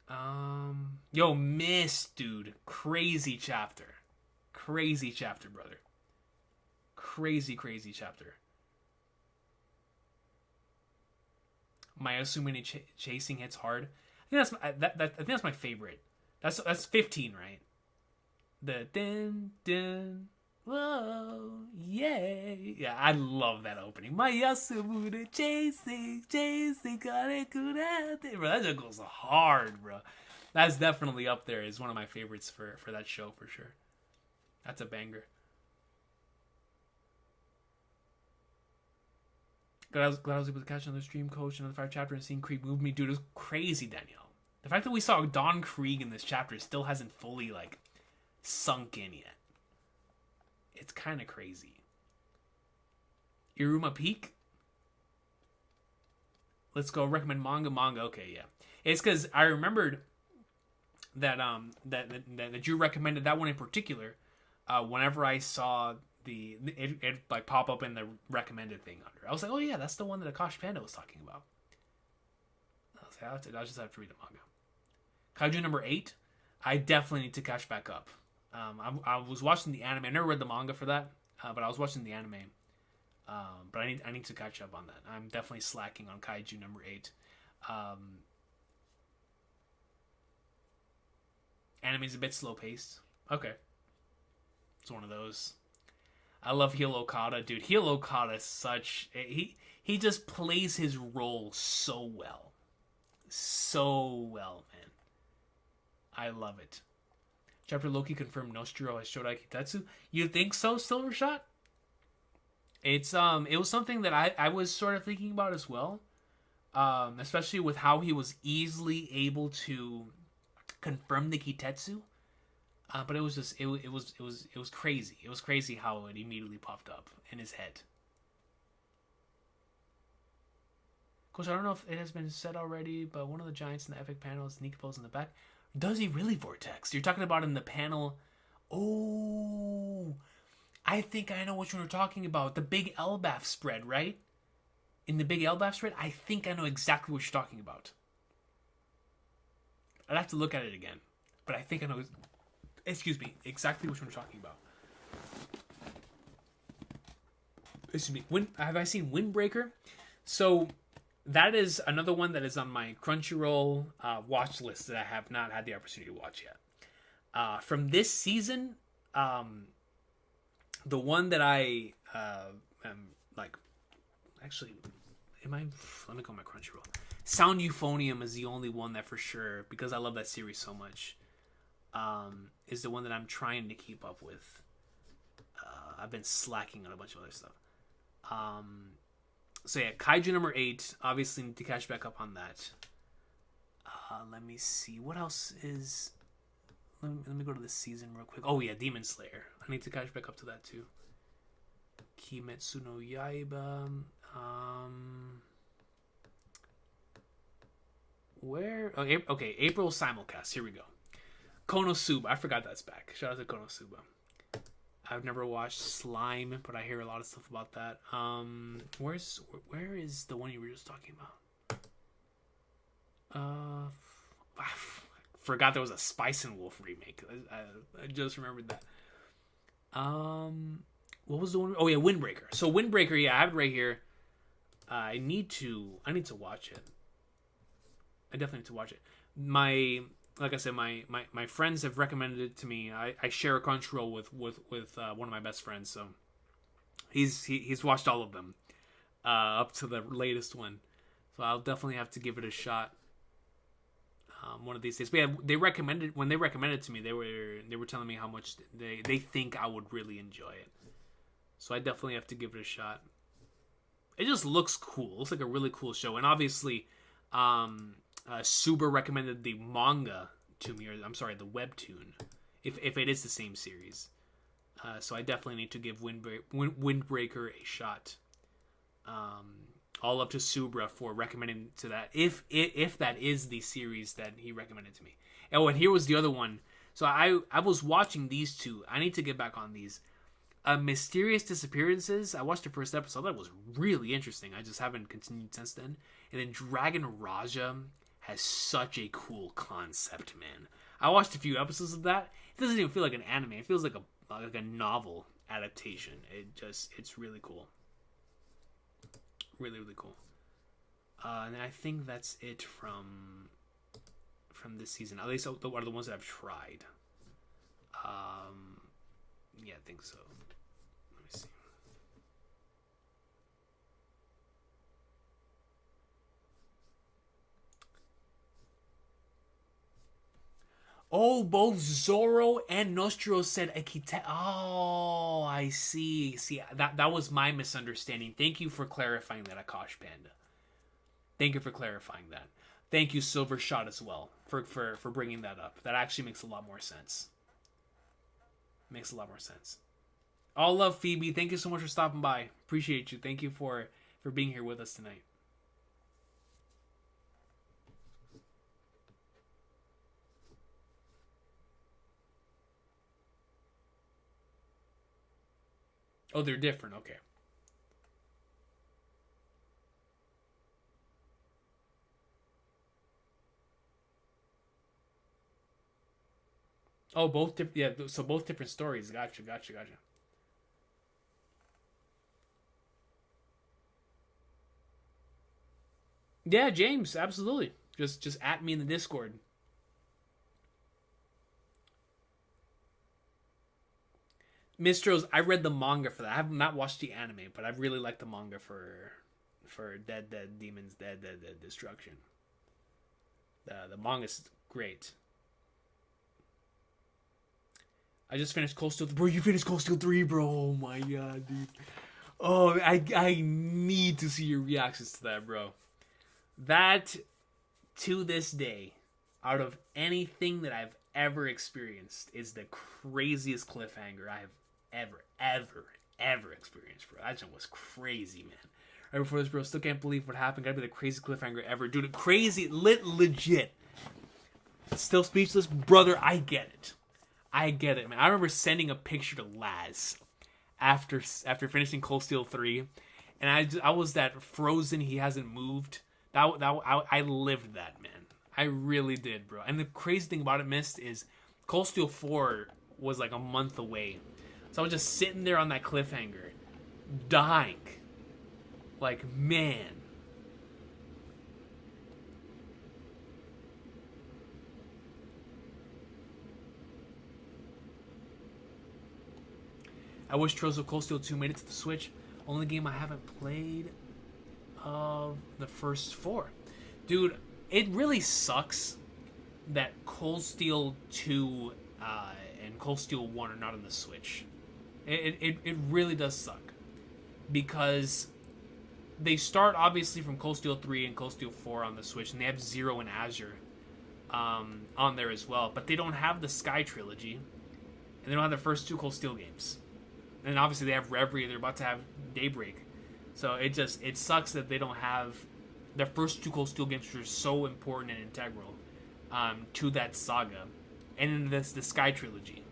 now. Yo, Mist, dude, crazy chapter, brother, crazy chapter. Mayasumini chasing hits hard. I think that's my favorite. That's 15, right? The din whoa yeah, I love that opening. Mayasumini chasing bro. That just goes hard, bro. That's definitely up there as one of my favorites for that show for sure. That's a banger. Glad I was able to catch another stream, coach, another 5 chapter, and seeing Krieg move me. Dude, it was crazy, Danielle. The fact that we saw Don Krieg in this chapter still hasn't fully, sunk in yet. It's kind of crazy. Iruma Peak? Let's go recommend manga. Okay, yeah. It's because I remembered that that you recommended that one in particular whenever I saw it pop up in the recommended thing under. I was like, oh yeah, that's the one that Akash Panda was talking about. I was like, I'll just have to read the manga. Kaiju number 8, I definitely need to catch back up. I was watching the anime. I never read the manga for that, but I was watching the anime. But I need to catch up on that. I'm definitely slacking on Kaiju number 8. Anime's a bit slow paced. Okay, it's one of those. I love Hiro Okada, dude. Hiro Okada is such he just plays his role so well, man. I love it. Chapter Loki confirmed Nusjuro has Shodai Kitetsu. You think so, Silvershot? It was something that I was sort of thinking about as well, especially with how he was easily able to confirm the Kitetsu. But it was just it was crazy. It was crazy how it immediately popped up in his head. Coach, I don't know if it has been said already, but one of the giants in the epic panel is Sneak Pose in the back. Does he really Vortex? You're talking about in the panel. Oh, I think I know what you were talking about. The big Elbaf spread, right? In the big Elbaf spread, I think I know exactly what you're talking about. I'd have to look at it again, but I think I know. Excuse me, exactly what you're talking about. Excuse me. Have I seen Windbreaker? So that is another one that is on my Crunchyroll watch list that I have not had the opportunity to watch yet. From this season, the one that I am actually, let me go on my Crunchyroll. Sound Euphonium is the only one that for sure, because I love that series so much, is the one that I'm trying to keep up with. I've been slacking on a bunch of other stuff. So yeah, Kaiju number 8. Obviously need to catch back up on that. Let me see. What else is... Let me go to this season real quick. Oh yeah, Demon Slayer. I need to catch back up to that too. Kimetsu no Yaiba. Where? Okay, April simulcast. Here we go. Konosuba. I forgot that's back. Shout out to Konosuba. I've never watched Slime, but I hear a lot of stuff about that. Where is the one you were just talking about? I forgot there was a Spice and Wolf remake. I just remembered that. What was the one? Oh yeah, Windbreaker. So Windbreaker, yeah, I have it right here. I need to watch it. I definitely need to watch it. Like I said, my friends have recommended it to me. I share a Crunchyroll with one of my best friends, so he's watched all of them up to the latest one. So I'll definitely have to give it a shot one of these days. But yeah, when they recommended it to me, they were telling me how much they think I would really enjoy it. So I definitely have to give it a shot. It just looks cool. It looks like a really cool show, and obviously, Suba recommended the manga to me, or I'm sorry, the webtoon, if it is the same series. So I definitely need to give Windbreaker a shot. All up to Subra for recommending to that, if that is the series that he recommended to me. And here was the other one. So I was watching these two. I need to get back on these. Mysterious Disappearances. I watched the first episode. That was really interesting. I just haven't continued since then. And then Dragon Raja has such a cool concept, man. I watched a few episodes of that. It doesn't even feel like an anime. It feels like a novel adaptation. It's really cool. Really, really cool. And I think that's it from this season. At least are the ones that I've tried. Yeah, I think so. Let me see. Oh, both Zoro and Nusjuro said Akite. Oh, I see. See, that was my misunderstanding. Thank you for clarifying that, Akash Panda. Thank you for clarifying that. Thank you, Silver Shot, as well, for bringing that up. That actually makes a lot more sense. Makes a lot more sense. All love, Phoebe. Thank you so much for stopping by. Appreciate you. Thank you for being here with us tonight. Oh, they're different. Okay. Oh, both different. Yeah, so both different stories. Gotcha. Yeah, James, absolutely. Just at me in the Discord. Mistros, I read the manga for that. I have not watched the anime, but I really like the manga for Dead Demons Dead Destruction. The manga's great. I just finished Cold Steel 3. Bro, you finished Cold Steel 3, bro. Oh my god, dude. Oh, I need to see your reactions to that, bro. That, to this day, out of anything that I've ever experienced, is the craziest cliffhanger I have ever experienced, bro. That jump was crazy, man. Right before this, bro, still can't believe what happened. Gotta be the craziest cliffhanger ever. Dude, crazy, legit. Still speechless? Brother, I get it. Man. I remember sending a picture to Laz after finishing Cold Steel 3, and I was that frozen, he hasn't moved. I lived that, man. I really did, bro. And the crazy thing about it, Mist, is Cold Steel 4 was like a month away. So I was just sitting there on that cliffhanger, dying. Like, man. I wish Trails of Cold Steel 2 made it to the Switch. Only game I haven't played of the first 4. Dude, it really sucks that Cold Steel 2 and Cold Steel 1 are not on the Switch. It really does suck. Because they start, obviously, from Cold Steel 3 and Cold Steel 4 on the Switch, and they have Zero and Azure on there as well. But they don't have the Sky Trilogy, and they don't have the first 2 Cold Steel games. And obviously they have Reverie, they're about to have Daybreak. So it sucks that they don't have their first 2 Cold Steel games, which are so important and integral to that saga. And then the Sky Trilogy.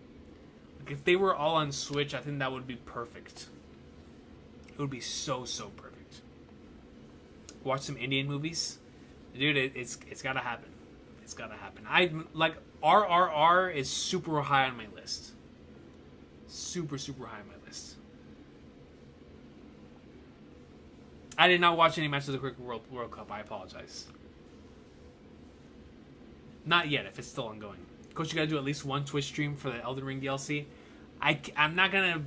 Like, if they were all on Switch, I think that would be perfect. It would be so perfect. Watch some Indian movies. Dude, it's gotta happen. It's gotta happen. RRR is super high on my list. super, super high on my list. I did not watch any matches of the Cricket World Cup. I apologize. Not yet, if it's still ongoing. Coach, you gotta do at least one Twitch stream for the Elden Ring DLC. I'm not gonna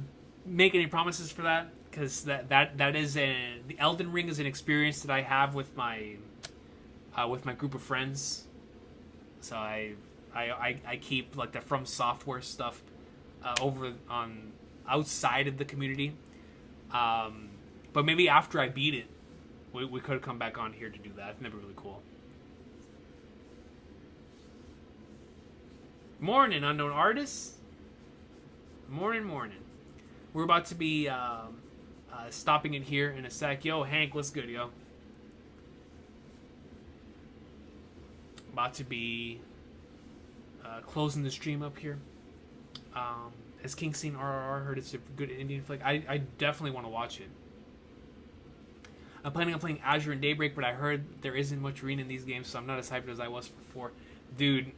make any promises for that, because that is the Elden Ring is an experience that I have with my group of friends. So I keep like the From Software stuff over on outside of the community. But maybe after I beat it, we could come back on here to do that. That'd be really cool. Morning, unknown artists. Morning. We're about to be stopping in here in a sec. Yo, Hank, what's good, yo? About to be closing the stream up here. Has King seen RRR? Heard it's a good Indian flick. I definitely want to watch it. I'm planning on playing Azure and Daybreak, but I heard there isn't much arena in these games, so I'm not as hyped as I was before. Dude,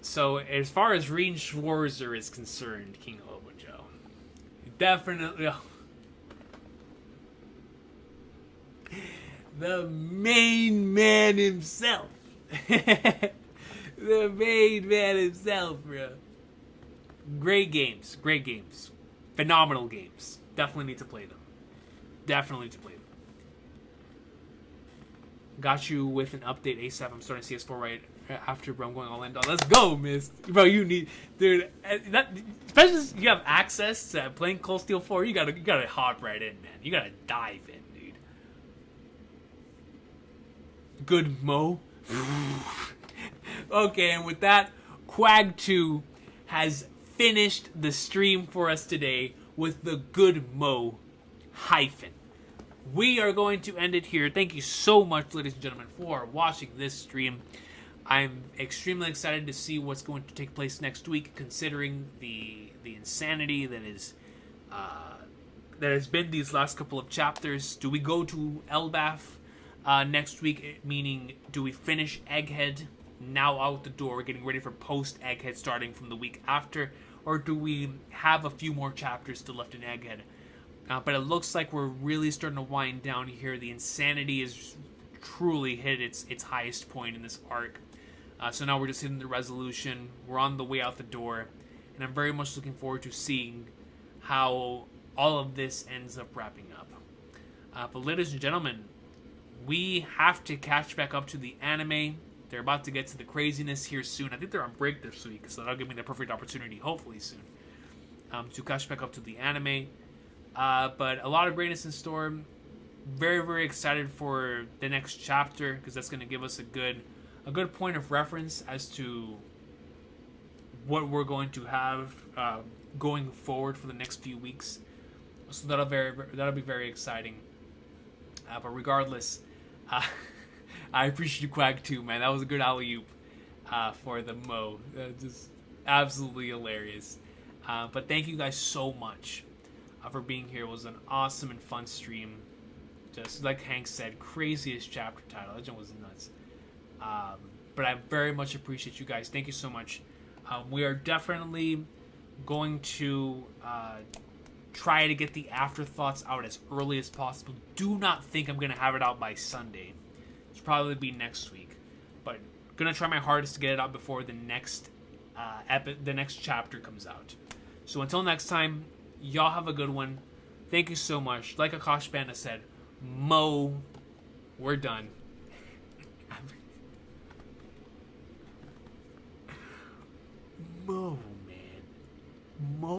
so as far as Reen Schwarzer is concerned, King Obojo, definitely the main man himself. The main man himself, bro. Great games. Phenomenal games. Definitely need to play them. Got you with an update ASAP. I'm starting CS4 right after, bro. I'm going all in. Let's go, miss. Bro, you need... Dude, especially if you have access to playing Cold Steel 4, you gotta hop right in, man. You gotta dive in, dude. Good Mo. Okay, and with that, Quag2 has finished the stream for us today with the Good Mo hyphen. We are going to end it here. Thank you so much, ladies and gentlemen, for watching this stream. I'm extremely excited to see what's going to take place next week, considering the insanity that has been these last couple of chapters. Do we go to Elbaf next week? Meaning, do we finish Egghead now out the door, getting ready for post-Egghead starting from the week after? Or do we have a few more chapters still left in Egghead? But it looks like we're really starting to wind down here. The insanity has truly hit its highest point in this arc. So now we're just hitting the resolution. We're on the way out the door. And I'm very much looking forward to seeing how all of this ends up wrapping up. But ladies and gentlemen, we have to catch back up to the anime. They're about to get to the craziness here soon. I think they're on break this week, so that'll give me the perfect opportunity, hopefully soon, to catch back up to the anime. But a lot of greatness in store. Very, very excited for the next chapter, because that's going to give us a good point of reference as to what we're going to have going forward for the next few weeks. So that'll be very exciting. But regardless, I appreciate you, Quag, too, man. That was a good alley-oop for the Mo. Just absolutely hilarious. But thank you guys so much for being here. It was an awesome and fun stream. Just like Hank said, craziest chapter title. That was nuts. But I very much appreciate you guys. Thank you so much. We are definitely going to try to get the afterthoughts out as early as possible. Do not think I'm going to have it out by Sunday. It'll probably be next week. But going to try my hardest to get it out before the next chapter comes out. So until next time, y'all have a good one. Thank you so much. Like Akash Panda said, Mo, we're done. Mo, man. Mo.